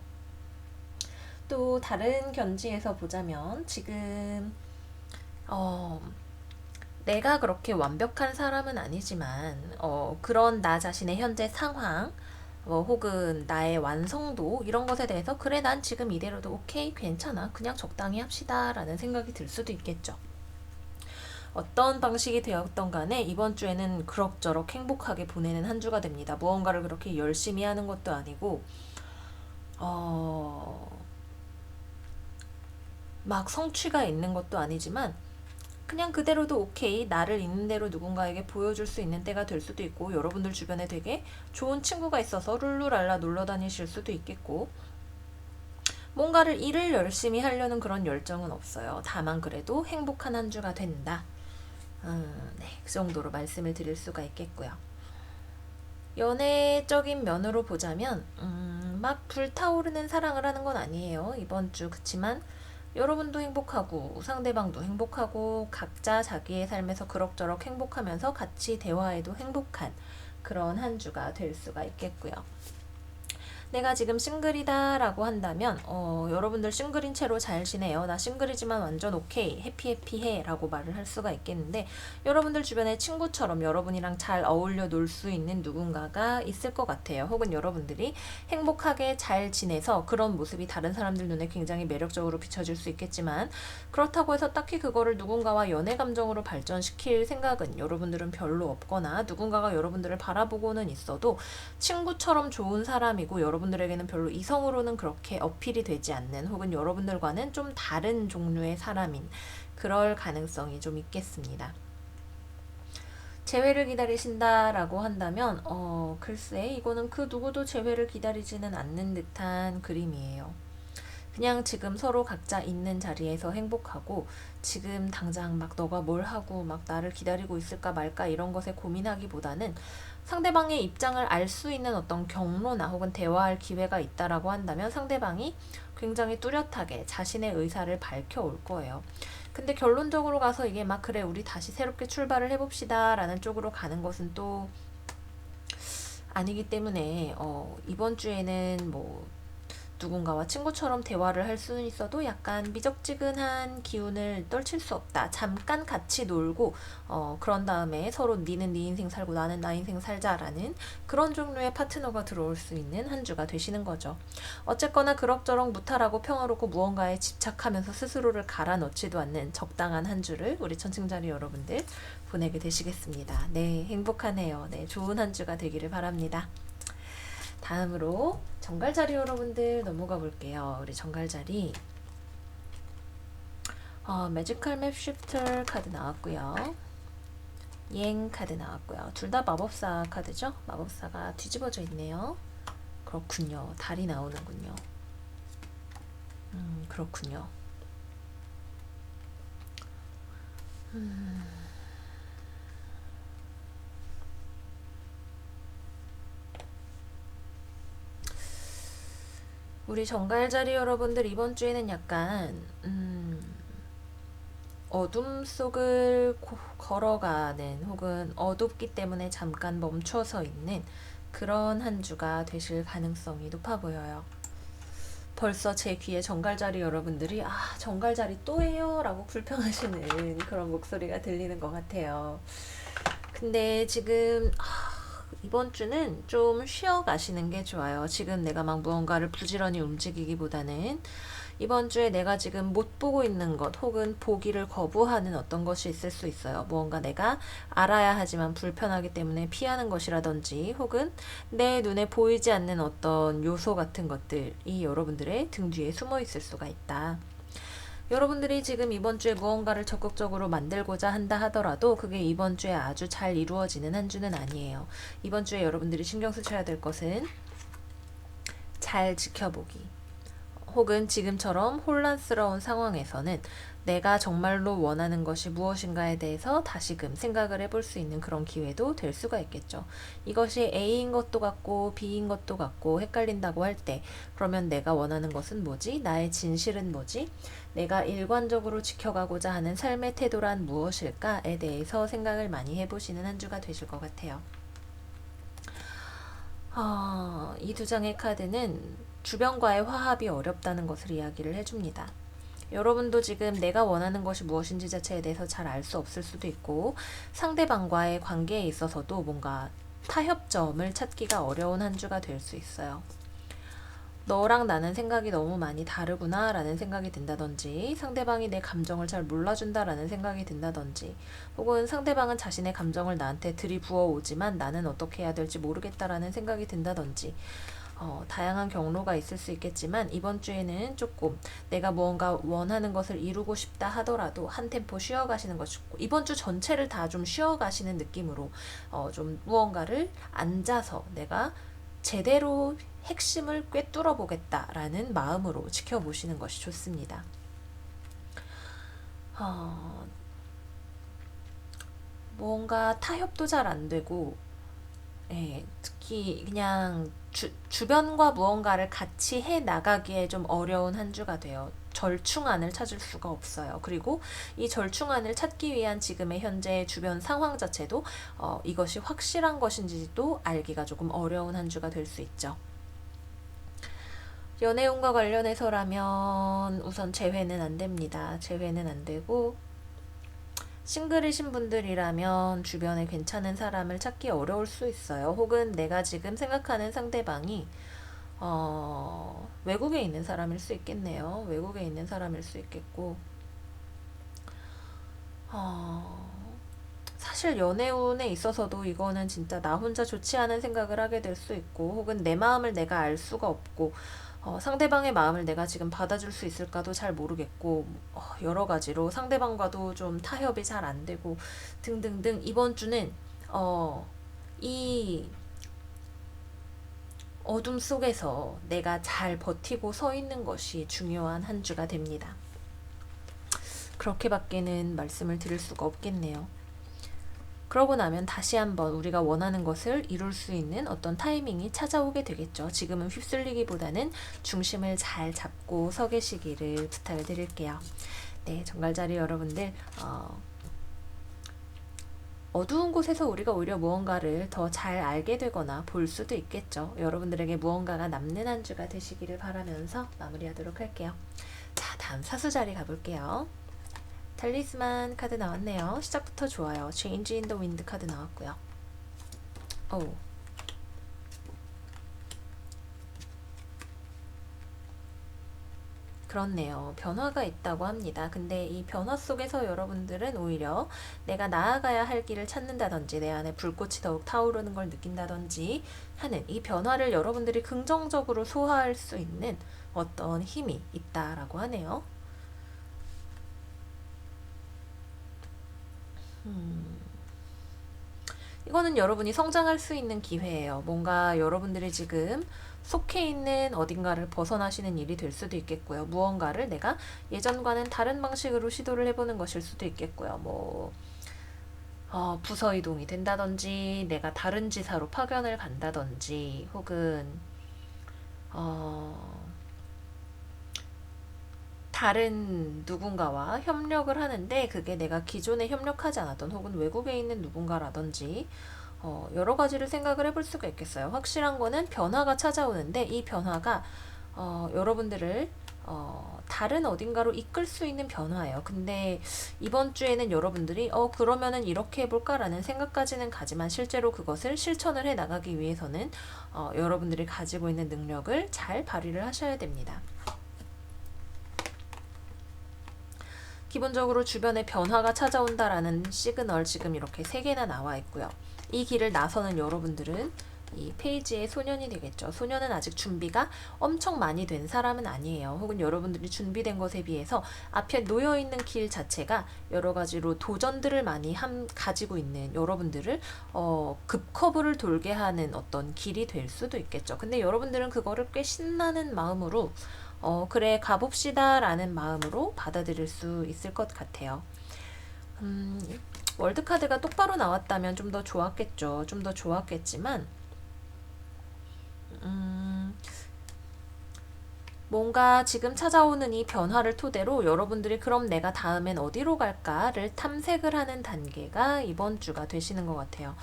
또 다른 견지에서 보자면 지금 내가 그렇게 완벽한 사람은 아니지만 그런 나 자신의 현재 상황 혹은 나의 완성도 이런 것에 대해서 그래 난 지금 이대로도 오케이 괜찮아 그냥 적당히 합시다 라는 생각이 들 수도 있겠죠. 어떤 방식이 되었던 간에 이번 주에는 그럭저럭 행복하게 보내는 한 주가 됩니다. 무언가를 그렇게 열심히 하는 것도 아니고 막 성취가 있는 것도 아니지만 그냥 그대로도 오케이 나를 있는 대로 누군가에게 보여줄 수 있는 때가 될 수도 있고 여러분들 주변에 되게 좋은 친구가 있어서 룰루랄라 놀러 다니실 수도 있겠고 뭔가를 일을 열심히 하려는 그런 열정은 없어요. 다만 그래도 행복한 한 주가 된다. 네, 그 정도로 말씀을 드릴 수가 있겠고요. 연애적인 면으로 보자면 막 불타오르는 사랑을 하는 건 아니에요. 이번 주 그치만 여러분도 행복하고 상대방도 행복하고 각자 자기의 삶에서 그럭저럭 행복하면서 같이 대화해도 행복한 그런 한 주가 될 수가 있겠고요. 내가 지금 싱글이다 라고 한다면 여러분들 싱글인 채로 잘 지내요. 나 싱글이지만 완전 오케이 해피해 라고 말을 할 수가 있겠는데 여러분들 주변에 친구처럼 여러분이랑 잘 어울려 놀 수 있는 누군가가 있을 것 같아요. 혹은 여러분들이 행복하게 잘 지내서 그런 모습이 다른 사람들 눈에 굉장히 매력적으로 비춰질 수 있겠지만 그렇다고 해서 딱히 그거를 누군가와 연애 감정으로 발전시킬 생각은 여러분들은 별로 없거나 누군가가 여러분들을 바라보고는 있어도 친구처럼 좋은 사람이고 여러분들에게는 별로 이성으로는 그렇게 어필이 되지 않는 혹은 여러분들과는 좀 다른 종류의 사람인 그럴 가능성이 좀 있겠습니다. 재회를 기다리신다라고 한다면 글쎄 이거는 그 누구도 재회를 기다리지는 않는 듯한 그림이에요. 그냥 지금 서로 각자 있는 자리에서 행복하고 지금 당장 막 너가 뭘 하고 막 나를 기다리고 있을까 말까 이런 것에 고민하기보다는 상대방의 입장을 알 수 있는 어떤 경로나 혹은 대화할 기회가 있다라고 한다면 상대방이 굉장히 뚜렷하게 자신의 의사를 밝혀올 거예요. 근데 결론적으로 가서 이게 막 그래 우리 다시 새롭게 출발을 해봅시다 라는 쪽으로 가는 것은 또 아니기 때문에 이번 주에는 뭐 누군가와 친구처럼 대화를 할 수는 있어도 약간 미적지근한 기운을 떨칠 수 없다. 잠깐 같이 놀고 그런 다음에 서로 니는 네 인생 살고 나는 나 인생 살자라는 그런 종류의 파트너가 들어올 수 있는 한 주가 되시는 거죠. 어쨌거나 그럭저럭 무탈하고 평화롭고 무언가에 집착하면서 스스로를 갈아넣지도 않는 적당한 한 주를 우리 천칭자리 여러분들 보내게 되시겠습니다. 네, 행복하네요. 네, 좋은 한 주가 되기를 바랍니다. 다음으로 정갈자리 여러분들 넘어가 볼게요. 우리 정갈자리 매지컬 맵 쉬프터 카드 나왔고요. 옌 카드 나왔고요. 둘 다 마법사 카드죠? 마법사가 뒤집어져 있네요. 그렇군요. 달이 나오는군요. 그렇군요. 우리 정갈자리 여러분들 이번 주에는 약간 어둠 속을 걸어가는 혹은 어둡기 때문에 잠깐 멈춰서 있는 그런 한 주가 되실 가능성이 높아 보여요. 벌써 제 귀에 정갈자리 여러분들이 정갈자리 또 해요? 라고 불평하시는 그런 목소리가 들리는 것 같아요. 근데 지금 이번 주는 좀 쉬어 가시는 게 좋아요. 지금 내가 막 무언가를 부지런히 움직이기보다는 이번 주에 내가 지금 못 보고 있는 것 혹은 보기를 거부하는 어떤 것이 있을 수 있어요. 무언가 내가 알아야 하지만 불편하기 때문에 피하는 것이라든지 혹은 내 눈에 보이지 않는 어떤 요소 같은 것들이 여러분들의 등 뒤에 숨어 있을 수가 있다. 여러분들이 지금 이번 주에 무언가를 적극적으로 만들고자 한다 하더라도 그게 이번 주에 아주 잘 이루어지는 한 주는 아니에요. 이번 주에 여러분들이 신경 쓰셔야 될 것은 잘 지켜보기. 혹은 지금처럼 혼란스러운 상황에서는 내가 정말로 원하는 것이 무엇인가에 대해서 다시금 생각을 해볼 수 있는 그런 기회도 될 수가 있겠죠. 이것이 A인 것도 같고 B인 것도 같고 헷갈린다고 할 때 그러면 내가 원하는 것은 뭐지? 나의 진실은 뭐지? 내가 일관적으로 지켜가고자 하는 삶의 태도란 무엇일까에 대해서 생각을 많이 해보시는 한 주가 되실 것 같아요. 이 두 장의 카드는 주변과의 화합이 어렵다는 것을 이야기를 해줍니다. 여러분도 지금 내가 원하는 것이 무엇인지 자체에 대해서 잘 알 수 없을 수도 있고 상대방과의 관계에 있어서도 뭔가 타협점을 찾기가 어려운 한 주가 될 수 있어요. 너랑 나는 생각이 너무 많이 다르구나 라는 생각이 든다든지 상대방이 내 감정을 잘 몰라준다 라는 생각이 든다든지 혹은 상대방은 자신의 감정을 나한테 들이부어 오지만 나는 어떻게 해야 될지 모르겠다라는 생각이 든다든지 다양한 경로가 있을 수 있겠지만 이번 주에는 조금 내가 무언가 원하는 것을 이루고 싶다 하더라도 한 템포 쉬어가시는 것이 좋고 이번 주 전체를 다 좀 쉬어가시는 느낌으로 좀 무언가를 앉아서 내가 제대로 핵심을 꿰뚫어 보겠다라는 마음으로 지켜보시는 것이 좋습니다. 뭔가 타협도 잘 안 되고 특히 그냥 주변과 무언가를 같이 해 나가기에 좀 어려운 한 주가 돼요. 절충안을 찾을 수가 없어요. 그리고 이 절충안을 찾기 위한 지금의 현재 주변 상황 자체도 이것이 확실한 것인지도 알기가 조금 어려운 한 주가 될 수 있죠. 연애운과 관련해서라면 우선 재회는 안 됩니다. 재회는 안 되고 싱글이신 분들이라면 주변에 괜찮은 사람을 찾기 어려울 수 있어요. 혹은 내가 지금 생각하는 상대방이 외국에 있는 사람일 수 있겠네요. 외국에 있는 사람일 수 있겠고 사실 연애운에 있어서도 이거는 진짜 나 혼자 좋지 않은 생각을 하게 될 수 있고 혹은 내 마음을 내가 알 수가 없고 상대방의 마음을 내가 지금 받아줄 수 있을까도 잘 모르겠고 여러 가지로 상대방과도 좀 타협이 잘 안 되고 등등등 이번 주는 이 어둠 속에서 내가 잘 버티고 서 있는 것이 중요한 한 주가 됩니다. 그렇게밖에는 말씀을 드릴 수가 없겠네요. 그러고 나면 다시 한번 우리가 원하는 것을 이룰 수 있는 어떤 타이밍이 찾아오게 되겠죠. 지금은 휩쓸리기보다는 중심을 잘 잡고 서 계시기를 부탁을 드릴게요. 네, 정갈자리 여러분들 어두운 곳에서 우리가 오히려 무언가를 더 잘 알게 되거나 볼 수도 있겠죠. 여러분들에게 무언가가 남는 한 주가 되시기를 바라면서 마무리하도록 할게요. 자, 다음 사수자리 가볼게요. 탈리스만 카드 나왔네요. 시작부터 좋아요. Change in the Wind 카드 나왔고요. 오. 그렇네요. 변화가 있다고 합니다. 근데 이 변화 속에서 여러분들은 오히려 내가 나아가야 할 길을 찾는다든지 내 안에 불꽃이 더욱 타오르는 걸 느낀다든지 하는 이 변화를 여러분들이 긍정적으로 소화할 수 있는 어떤 힘이 있다라고 하네요. 이거는 여러분이 성장할 수 있는 기회예요. 뭔가 여러분들이 지금 속해 있는 어딘가를 벗어나시는 일이 될 수도 있겠고요. 무언가를 내가 예전과는 다른 방식으로 시도를 해보는 것일 수도 있겠고요. 부서 이동이 된다든지, 내가 다른 지사로 파견을 간다든지, 혹은, 어, 다른 누군가와 협력을 하는데 그게 내가 기존에 협력하지 않았던 혹은 외국에 있는 누군가라든지 여러 가지를 생각을 해볼 수가 있겠어요. 확실한 거는 변화가 찾아오는데 이 변화가 여러분들을 다른 어딘가로 이끌 수 있는 변화예요. 근데 이번 주에는 여러분들이 그러면은 이렇게 해볼까라는 생각까지는 가지만 실제로 그것을 실천을 해 나가기 위해서는 여러분들이 가지고 있는 능력을 잘 발휘를 하셔야 됩니다. 기본적으로 주변에 변화가 찾아온다라는 시그널 지금 이렇게 3개나 나와 있고요. 이 길을 나서는 여러분들은 이 페이지의 소년이 되겠죠. 소년은 아직 준비가 엄청 많이 된 사람은 아니에요. 혹은 여러분들이 준비된 것에 비해서 앞에 놓여 있는 길 자체가 여러 가지로 도전들을 많이 가지고 있는 여러분들을 급커브를 돌게 하는 어떤 길이 될 수도 있겠죠. 근데 여러분들은 그거를 꽤 신나는 마음으로 그래, 가봅시다 라는 마음으로 받아들일 수 있을 것 같아요. 월드카드가 똑바로 나왔다면 좀 더 좋았겠죠. 좀 더 좋았겠지만, 뭔가 지금 찾아오는 이 변화를 토대로 여러분들이 그럼 내가 다음엔 어디로 갈까를 탐색을 하는 단계가 이번 주가 되시는 것 같아요.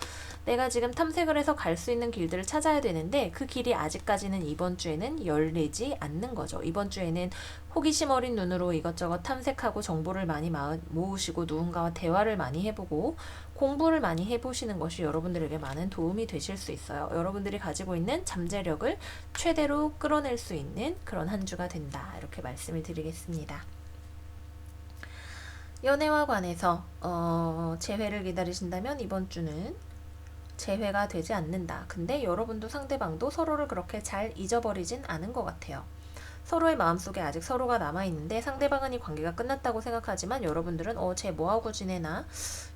내가 지금 탐색을 해서 갈 수 있는 길들을 찾아야 되는데 그 길이 아직까지는 이번 주에는 열리지 않는 거죠. 이번 주에는 호기심 어린 눈으로 이것저것 탐색하고 정보를 많이 모으시고 누군가와 대화를 많이 해보고 공부를 많이 해보시는 것이 여러분들에게 많은 도움이 되실 수 있어요. 여러분들이 가지고 있는 잠재력을 최대로 끌어낼 수 있는 그런 한 주가 된다. 이렇게 말씀을 드리겠습니다. 연애와 관해서 재회를 기다리신다면 이번 주는 재회가 되지 않는다. 근데 여러분도 상대방도 서로를 그렇게 잘 잊어버리진 않은 것 같아요. 서로의 마음속에 아직 서로가 남아있는데 상대방은 이 관계가 끝났다고 생각하지만 여러분들은 쟤 뭐하고 지내나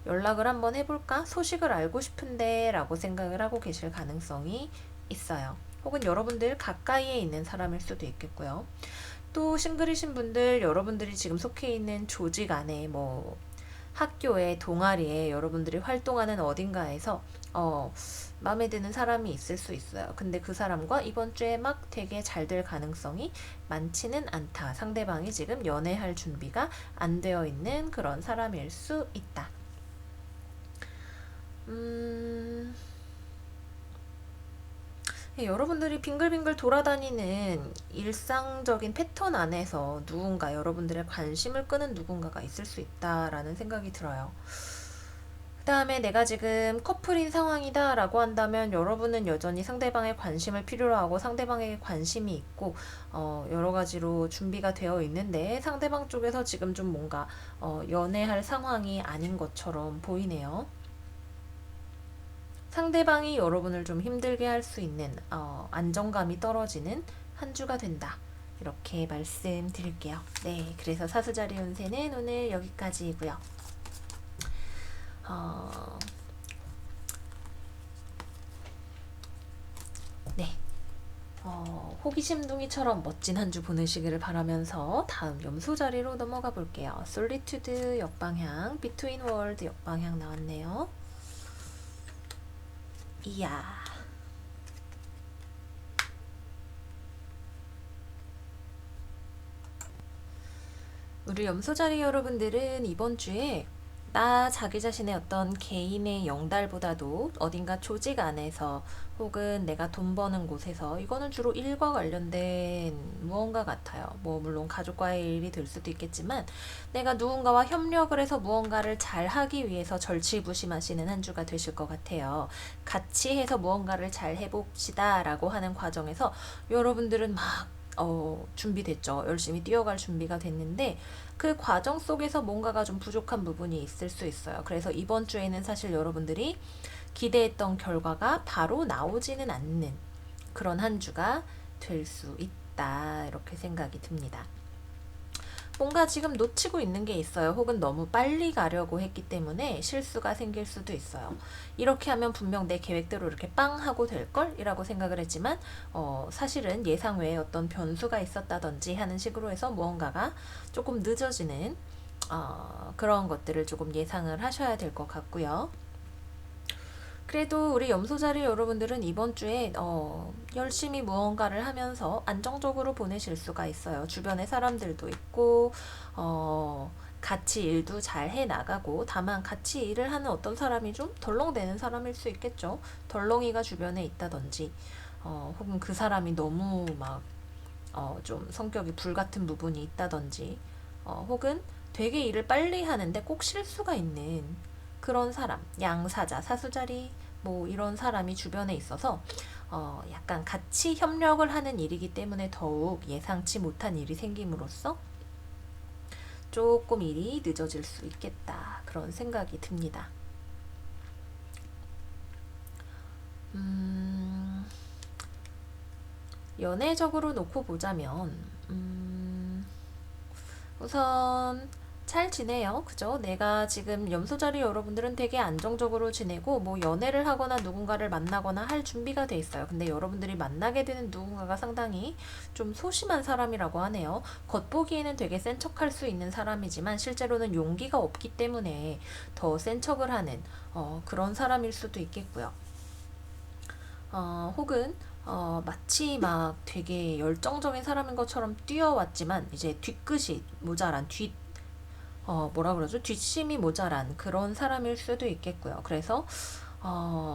연락을 한번 해볼까? 소식을 알고 싶은데 라고 생각을 하고 계실 가능성이 있어요. 혹은 여러분들 가까이에 있는 사람일 수도 있겠고요. 또 싱글이신 분들 여러분들이 지금 속해 있는 조직 안에 학교에 동아리에 여러분들이 활동하는 어딘가에서 마음에 드는 사람이 있을 수 있어요. 근데 그 사람과 이번 주에 막 되게 잘 될 가능성이 많지는 않다. 상대방이 지금 연애할 준비가 안 되어 있는 그런 사람일 수 있다. 여러분들이 빙글빙글 돌아다니는 일상적인 패턴 안에서 누군가 여러분들의 관심을 끄는 누군가가 있을 수 있다라는 생각이 들어요. 그 다음에 내가 지금 커플인 상황이다 라고 한다면 여러분은 여전히 상대방의 관심을 필요로 하고 상대방에게 관심이 있고 여러 가지로 준비가 되어 있는데 상대방 쪽에서 지금 좀 뭔가 연애할 상황이 아닌 것처럼 보이네요. 상대방이 여러분을 좀 힘들게 할 수 있는 안정감이 떨어지는 한 주가 된다. 이렇게 말씀드릴게요. 네, 그래서 사수자리 운세는 오늘 여기까지이고요. 네. 호기심둥이처럼 멋진 한 주 보내시기를 바라면서 다음 염소 자리로 넘어가 볼게요. 솔리튜드 역방향, 비트윈 월드 역방향 나왔네요. 이야. 우리 염소자리 여러분들은 이번 주에 나 자기 자신의 어떤 개인의 영달보다도 어딘가 조직 안에서 혹은 내가 돈 버는 곳에서 이거는 주로 일과 관련된 무언가 같아요. 뭐 물론 가족과의 일이 될 수도 있겠지만 내가 누군가와 협력을 해서 무언가를 잘 하기 위해서 절치부심하시는 한 주가 되실 것 같아요. 같이 해서 무언가를 잘 해봅시다 라고 하는 과정에서 여러분들은 막 준비됐죠. 열심히 뛰어갈 준비가 됐는데 그 과정 속에서 뭔가가 좀 부족한 부분이 있을 수 있어요. 그래서 이번 주에는 사실 여러분들이 기대했던 결과가 바로 나오지는 않는 그런 한 주가 될 수 있다. 이렇게 생각이 듭니다. 뭔가 지금 놓치고 있는 게 있어요. 혹은 너무 빨리 가려고 했기 때문에 실수가 생길 수도 있어요. 이렇게 하면 분명 내 계획대로 이렇게 빵 하고 될걸? 이라고 생각을 했지만 사실은 예상 외에 어떤 변수가 있었다든지 하는 식으로 해서 무언가가 조금 늦어지는 그런 것들을 조금 예상을 하셔야 될 것 같고요. 그래도 우리 염소자리 여러분들은 이번 주에 열심히 무언가를 하면서 안정적으로 보내실 수가 있어요. 주변에 사람들도 있고 같이 일도 잘 해나가고, 다만 같이 일을 하는 어떤 사람이 좀 덜렁대는 사람일 수 있겠죠. 덜렁이가 주변에 있다든지 혹은 그 사람이 너무 막 좀 성격이 불같은 부분이 있다든지 혹은 되게 일을 빨리 하는데 꼭 실수가 있는 그런 사람, 양사자, 사수자리 뭐 이런 사람이 주변에 있어서 약간 같이 협력을 하는 일이기 때문에 더욱 예상치 못한 일이 생김으로써 조금 일이 늦어질 수 있겠다. 그런 생각이 듭니다. 연애적으로 놓고 보자면 우선 잘 지내요. 그죠? 내가 지금 염소자리 여러분들은 되게 안정적으로 지내고 뭐 연애를 하거나 누군가를 만나거나 할 준비가 돼 있어요. 근데 여러분들이 만나게 되는 누군가가 상당히 좀 소심한 사람이라고 하네요. 겉보기에는 되게 센 척할 수 있는 사람이지만 실제로는 용기가 없기 때문에 더 센 척을 하는 그런 사람일 수도 있겠고요. 혹은 마치 막 되게 열정적인 사람인 것처럼 뛰어왔지만 이제 뒤끝이 모자란 뭐라 그러죠? 뒷심이 모자란 그런 사람일 수도 있겠고요. 그래서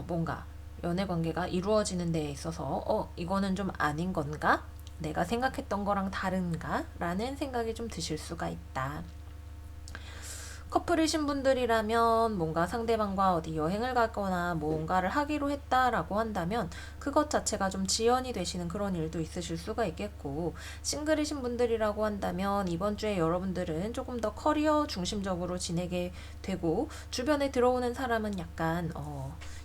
뭔가 연애 관계가 이루어지는 데에 있어서 이거는 좀 아닌 건가? 내가 생각했던 거랑 다른가? 라는 생각이 좀 드실 수가 있다. 커플이신 분들이라면 뭔가 상대방과 어디 여행을 가거나 뭔가를 하기로 했다라고 한다면 그것 자체가 좀 지연이 되시는 그런 일도 있으실 수가 있겠고, 싱글이신 분들이라고 한다면 이번 주에 여러분들은 조금 더 커리어 중심적으로 지내게 되고 주변에 들어오는 사람은 약간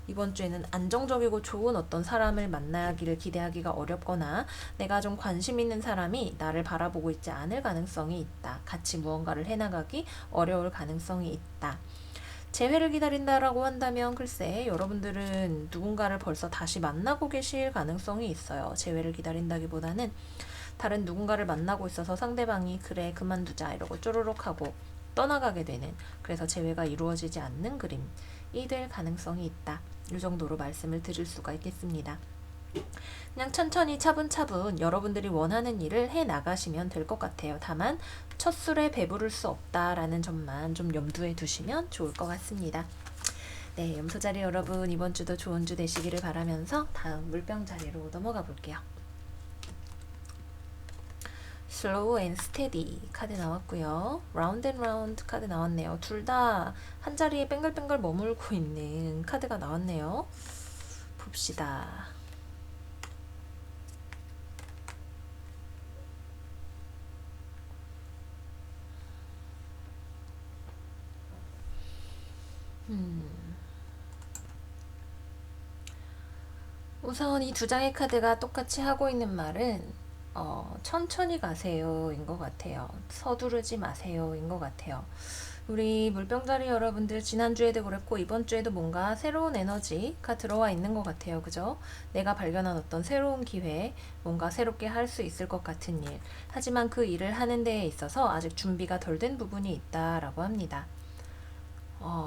이번 주에는 안정적이고 좋은 어떤 사람을 만나기를 기대하기가 어렵거나 내가 좀 관심 있는 사람이 나를 바라보고 있지 않을 가능성이 있다. 같이 무언가를 해나가기 어려울 가능성이 있다. 재회를 기다린다라고 한다면 글쎄 여러분들은 누군가를 벌써 다시 만나고 계실 가능성이 있어요. 재회를 기다린다기보다는 다른 누군가를 만나고 있어서 상대방이 그래 그만두자 이러고 쪼르륵 하고 떠나가게 되는, 그래서 재회가 이루어지지 않는 그림이 될 가능성이 있다. 이 정도로 말씀을 드릴 수가 있겠습니다. 그냥 천천히 차분차분 여러분들이 원하는 일을 해 나가시면 될 것 같아요. 다만 첫 술에 배부를 수 없다라는 점만 좀 염두에 두시면 좋을 것 같습니다. 네, 염소자리 여러분 이번 주도 좋은 주 되시기를 바라면서 다음 물병 자리로 넘어가 볼게요. Slow and Steady 카드 나왔고요. Round and Round 카드 나왔네요. 둘 다 한 자리에 뱅글뱅글 머물고 있는 카드가 나왔네요. 봅시다. 우선 이 두 장의 카드가 똑같이 하고 있는 말은 천천히 가세요인 것 같아요. 서두르지 마세요인 것 같아요. 우리 물병자리 여러분들 지난주에도 그랬고 이번 주에도 뭔가 새로운 에너지가 들어와 있는 것 같아요. 그죠? 내가 발견한 어떤 새로운 기회, 뭔가 새롭게 할 수 있을 것 같은 일. 하지만 그 일을 하는 데에 있어서 아직 준비가 덜 된 부분이 있다라고 합니다.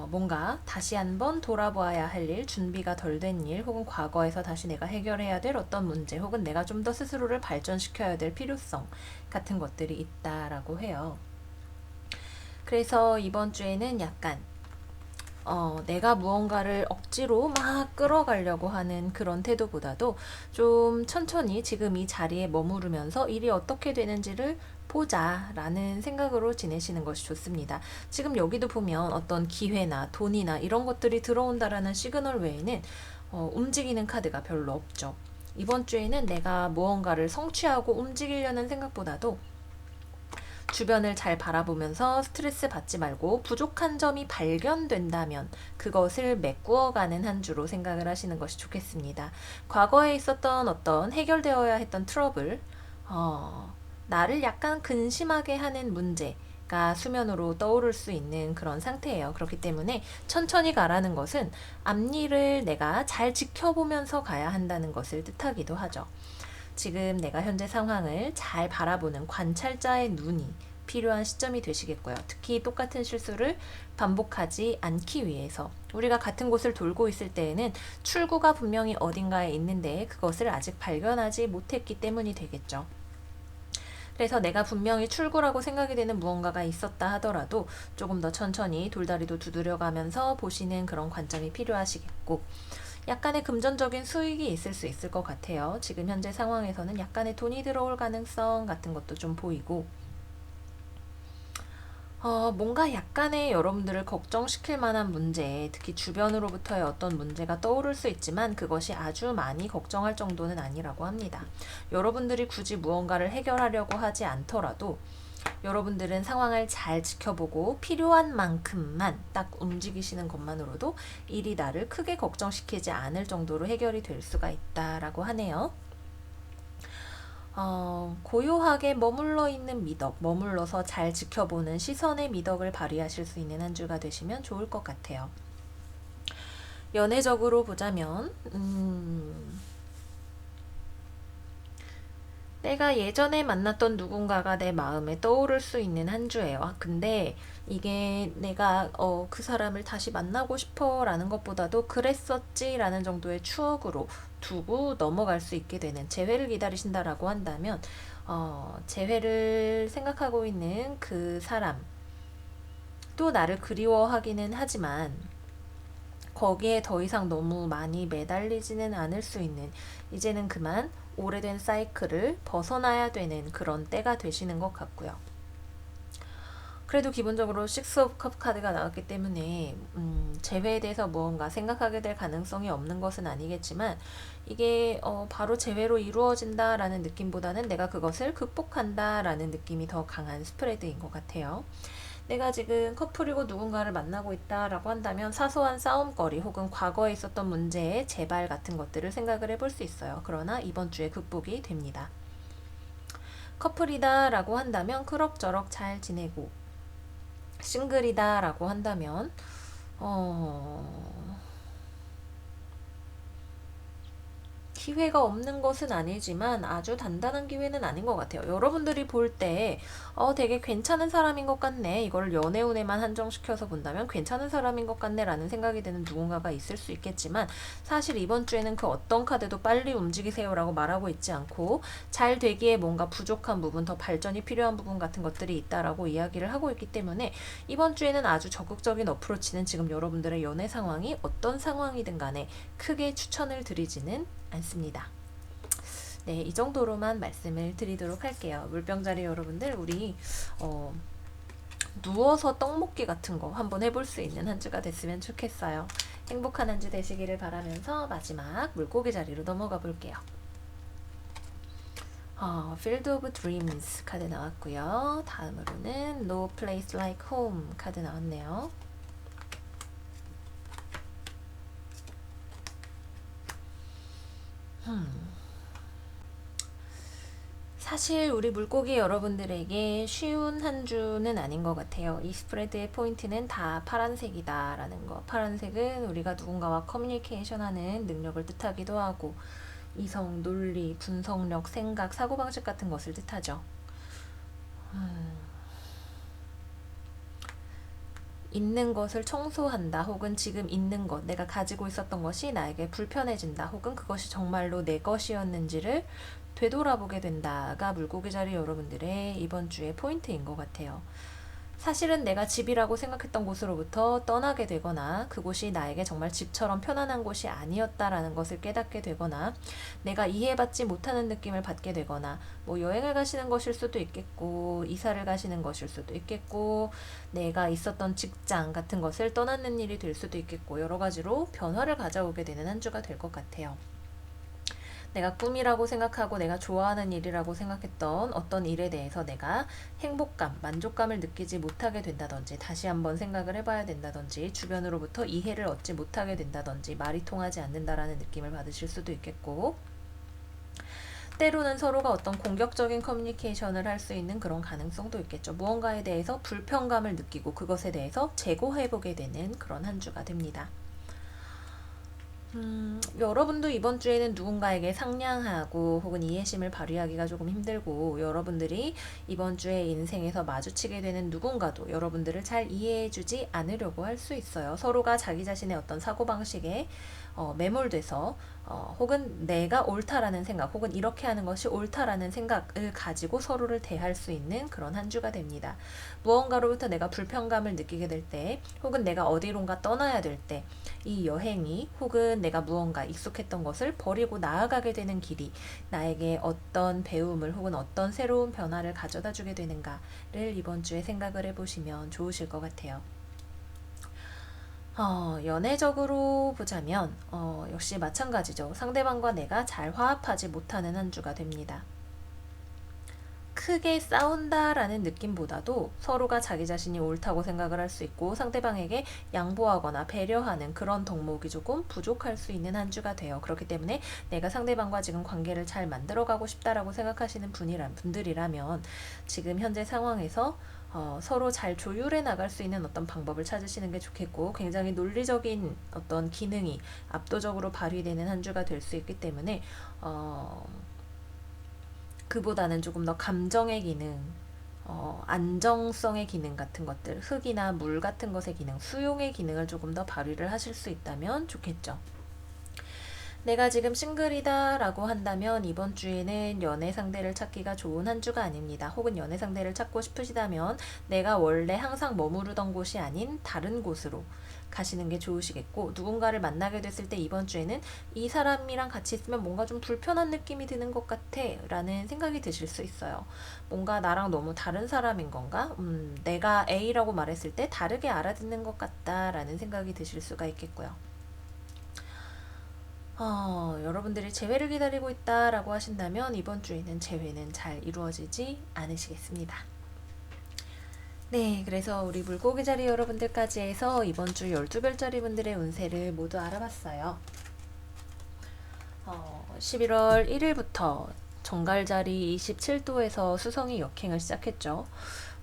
뭔가 다시 한번 돌아보아야 할 일, 준비가 덜 된 일, 혹은 과거에서 다시 내가 해결해야 될 어떤 문제, 혹은 내가 좀 더 스스로를 발전시켜야 될 필요성 같은 것들이 있다라고 해요. 그래서 이번 주에는 약간 내가 무언가를 억지로 막 끌어가려고 하는 그런 태도보다도 좀 천천히 지금 이 자리에 머무르면서 일이 어떻게 되는지를 보자라는 생각으로 지내시는 것이 좋습니다. 지금 여기도 보면 어떤 기회나 돈이나 이런 것들이 들어온다라는 시그널 외에는 움직이는 카드가 별로 없죠. 이번 주에는 내가 무언가를 성취하고 움직이려는 생각보다도 주변을 잘 바라보면서 스트레스 받지 말고 부족한 점이 발견된다면 그것을 메꾸어가는 한 주로 생각을 하시는 것이 좋겠습니다. 과거에 있었던 어떤 해결되어야 했던 트러블, 나를 약간 근심하게 하는 문제가 수면으로 떠오를 수 있는 그런 상태예요. 그렇기 때문에 천천히 가라는 것은 앞일을 내가 잘 지켜보면서 가야 한다는 것을 뜻하기도 하죠. 지금 내가 현재 상황을 잘 바라보는 관찰자의 눈이 필요한 시점이 되시겠고요. 특히 똑같은 실수를 반복하지 않기 위해서 우리가 같은 곳을 돌고 있을 때에는 출구가 분명히 어딘가에 있는데 그것을 아직 발견하지 못했기 때문이 되겠죠. 그래서 내가 분명히 출구라고 생각이 되는 무언가가 있었다 하더라도 조금 더 천천히 돌다리도 두드려가면서 보시는 그런 관점이 필요하시겠고, 약간의 금전적인 수익이 있을 수 있을 것 같아요. 지금 현재 상황에서는 약간의 돈이 들어올 가능성 같은 것도 좀 보이고, 뭔가 약간의 여러분들을 걱정시킬 만한 문제, 특히 주변으로부터의 어떤 문제가 떠오를 수 있지만 그것이 아주 많이 걱정할 정도는 아니라고 합니다. 여러분들이 굳이 무언가를 해결하려고 하지 않더라도 여러분들은 상황을 잘 지켜보고 필요한 만큼만 딱 움직이시는 것만으로도 일이 나를 크게 걱정시키지 않을 정도로 해결이 될 수가 있다라고 하네요. 고요하게 머물러 있는 미덕, 머물러서 잘 지켜보는 시선의 미덕을 발휘하실 수 있는 한 주가 되시면 좋을 것 같아요. 연애적으로 보자면, 내가 예전에 만났던 누군가가 내 마음에 떠오를 수 있는 한 주예요. 근데 이게 내가 그 사람을 다시 만나고 싶어 라는 것보다도 그랬었지 라는 정도의 추억으로 두고 넘어갈 수 있게 되는, 재회를 기다리신다라고 한다면 재회를 생각하고 있는 그 사람 또 나를 그리워하기는 하지만 거기에 더 이상 너무 많이 매달리지는 않을 수 있는, 이제는 그만 오래된 사이클을 벗어나야 되는 그런 때가 되시는 것 같고요. 그래도 기본적으로 식스 오브 컵 카드가 나왔기 때문에 재회에 대해서 무언가 생각하게 될 가능성이 없는 것은 아니겠지만, 이게 바로 재회로 이루어진다라는 느낌보다는 내가 그것을 극복한다라는 느낌이 더 강한 스프레드인 것 같아요. 내가 지금 커플이고 누군가를 만나고 있다라고 한다면 사소한 싸움거리 혹은 과거에 있었던 문제의 재발 같은 것들을 생각을 해볼 수 있어요. 그러나 이번 주에 극복이 됩니다. 커플이다라고 한다면 그럭저럭 잘 지내고, 싱글이다라고 한다면 기회가 없는 것은 아니지만 아주 단단한 기회는 아닌 것 같아요. 여러분들이 볼 때 되게 괜찮은 사람인 것 같네, 이걸 연애운에만 한정시켜서 본다면 괜찮은 사람인 것 같네 라는 생각이 드는 누군가가 있을 수 있겠지만, 사실 이번 주에는 그 어떤 카드도 빨리 움직이세요 라고 말하고 있지 않고 잘 되기에 뭔가 부족한 부분, 더 발전이 필요한 부분 같은 것들이 있다라고 이야기를 하고 있기 때문에 이번 주에는 아주 적극적인 어프로치는 지금 여러분들의 연애 상황이 어떤 상황이든 간에 크게 추천을 드리지는 않습니다. 네, 이 정도로만 말씀을 드리도록 할게요. 물병자리 여러분들, 우리 누워서 떡먹기 같은 거 한번 해볼 수 있는 한 주가 됐으면 좋겠어요. 행복한 한 주 되시기를 바라면서 마지막 물고기 자리로 넘어가 볼게요. Field of Dreams 카드 나왔고요. 다음으로는 No Place Like Home 카드 나왔네요. 사실 우리 물고기 여러분들에게 쉬운 한 주는 아닌 것 같아요. 이 스프레드의 포인트는 다 파란색이다 라는 거. 파란색은 우리가 누군가와 커뮤니케이션하는 능력을 뜻하기도 하고, 이성, 논리, 분석력, 생각, 사고방식 같은 것을 뜻하죠. 있는 것을 청소한다, 혹은 지금 있는 것, 내가 가지고 있었던 것이 나에게 불편해진다, 혹은 그것이 정말로 내 것이었는지를 되돌아보게 된다가 물고기 자리 여러분들의 이번 주의 포인트인 것 같아요. 사실은 내가 집이라고 생각했던 곳으로부터 떠나게 되거나 그곳이 나에게 정말 집처럼 편안한 곳이 아니었다라는 것을 깨닫게 되거나 내가 이해받지 못하는 느낌을 받게 되거나 뭐 여행을 가시는 것일 수도 있겠고 이사를 가시는 것일 수도 있겠고 내가 있었던 직장 같은 것을 떠나는 일이 될 수도 있겠고 여러 가지로 변화를 가져오게 되는 한 주가 될 것 같아요. 내가 꿈이라고 생각하고 내가 좋아하는 일이라고 생각했던 어떤 일에 대해서 내가 행복감, 만족감을 느끼지 못하게 된다든지 다시 한번 생각을 해봐야 된다든지 주변으로부터 이해를 얻지 못하게 된다든지 말이 통하지 않는다라는 느낌을 받으실 수도 있겠고 때로는 서로가 어떤 공격적인 커뮤니케이션을 할 수 있는 그런 가능성도 있겠죠. 무언가에 대해서 불편감을 느끼고 그것에 대해서 재고해보게 되는 그런 한 주가 됩니다. 여러분도 이번 주에는 누군가에게 상냥하고 혹은 이해심을 발휘하기가 조금 힘들고 여러분들이 이번 주에 인생에서 마주치게 되는 누군가도 여러분들을 잘 이해해주지 않으려고 할 수 있어요. 서로가 자기 자신의 어떤 사고방식에 매몰돼서 혹은 내가 옳다라는 생각 혹은 이렇게 하는 것이 옳다라는 생각을 가지고 서로를 대할 수 있는 그런 한 주가 됩니다. 무언가로부터 내가 불편감을 느끼게 될 때 혹은 내가 어디론가 떠나야 될 때 이 여행이 혹은 내가 무언가 익숙했던 것을 버리고 나아가게 되는 길이 나에게 어떤 배움을 혹은 어떤 새로운 변화를 가져다 주게 되는가를 이번 주에 생각을 해보시면 좋으실 것 같아요. 연애적으로 보자면 역시 마찬가지죠. 상대방과 내가 잘 화합하지 못하는 한 주가 됩니다. 크게 싸운다라는 느낌보다도 서로가 자기 자신이 옳다고 생각을 할 수 있고 상대방에게 양보하거나 배려하는 그런 덕목이 조금 부족할 수 있는 한 주가 돼요. 그렇기 때문에 내가 상대방과 지금 관계를 잘 만들어가고 싶다라고 생각하시는 분들이라면 지금 현재 상황에서 서로 잘 조율해 나갈 수 있는 어떤 방법을 찾으시는 게 좋겠고 굉장히 논리적인 어떤 기능이 압도적으로 발휘되는 한 주가 될 수 있기 때문에 그보다는 조금 더 감정의 기능, 안정성의 기능 같은 것들, 흙이나 물 같은 것의 기능, 수용의 기능을 조금 더 발휘를 하실 수 있다면 좋겠죠. 내가 지금 싱글이다 라고 한다면 이번 주에는 연애 상대를 찾기가 좋은 한 주가 아닙니다. 혹은 연애 상대를 찾고 싶으시다면 내가 원래 항상 머무르던 곳이 아닌 다른 곳으로 가시는 게 좋으시겠고 누군가를 만나게 됐을 때 이번 주에는 이 사람이랑 같이 있으면 뭔가 좀 불편한 느낌이 드는 것 같아 라는 생각이 드실 수 있어요. 뭔가 나랑 너무 다른 사람인 건가? 내가 A라고 말했을 때 다르게 알아듣는 것 같다 라는 생각이 드실 수가 있겠고요. 여러분들이 재회를 기다리고 있다라고 하신다면 이번 주에는 재회는 잘 이루어지지 않으시겠습니다. 네, 그래서 우리 물고기 자리 여러분들까지 해서 이번 주 12별자리 분들의 운세를 모두 알아봤어요. 11월 1일부터 정갈자리 27도에서 수성이 역행을 시작했죠.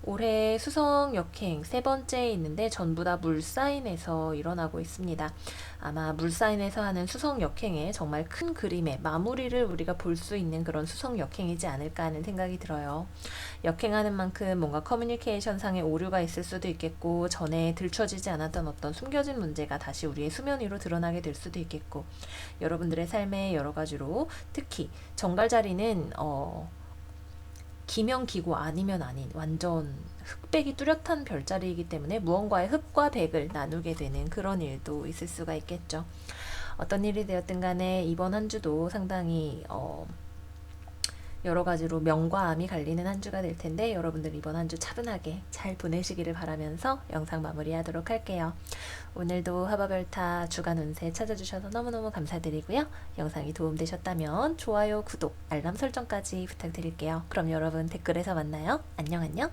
올해 수성 역행 세 번째에 있는데 전부 다 물사인에서 일어나고 있습니다. 아마 물사인에서 하는 수성 역행의 정말 큰 그림의 마무리를 우리가 볼 수 있는 그런 수성 역행이지 않을까 하는 생각이 들어요. 역행하는 만큼 뭔가 커뮤니케이션 상의 오류가 있을 수도 있겠고 전에 들춰지지 않았던 어떤 숨겨진 문제가 다시 우리의 수면 위로 드러나게 될 수도 있겠고 여러분들의 삶에 여러 가지로 특히 정갈자리는 기명기고 아니면 아닌 완전 흑백이 뚜렷한 별자리이기 때문에 무언가의 흑과 백을 나누게 되는 그런 일도 있을 수가 있겠죠. 어떤 일이 되었든 간에 이번 한 주도 상당히 여러 가지로 명과 암이 갈리는 한 주가 될 텐데 여러분들 이번 한 주 차분하게 잘 보내시기를 바라면서 영상 마무리하도록 할게요. 오늘도 하바별타 주간 운세 찾아주셔서 너무너무 감사드리고요. 영상이 도움되셨다면 좋아요, 구독, 알람 설정까지 부탁드릴게요. 그럼 여러분 댓글에서 만나요. 안녕 안녕.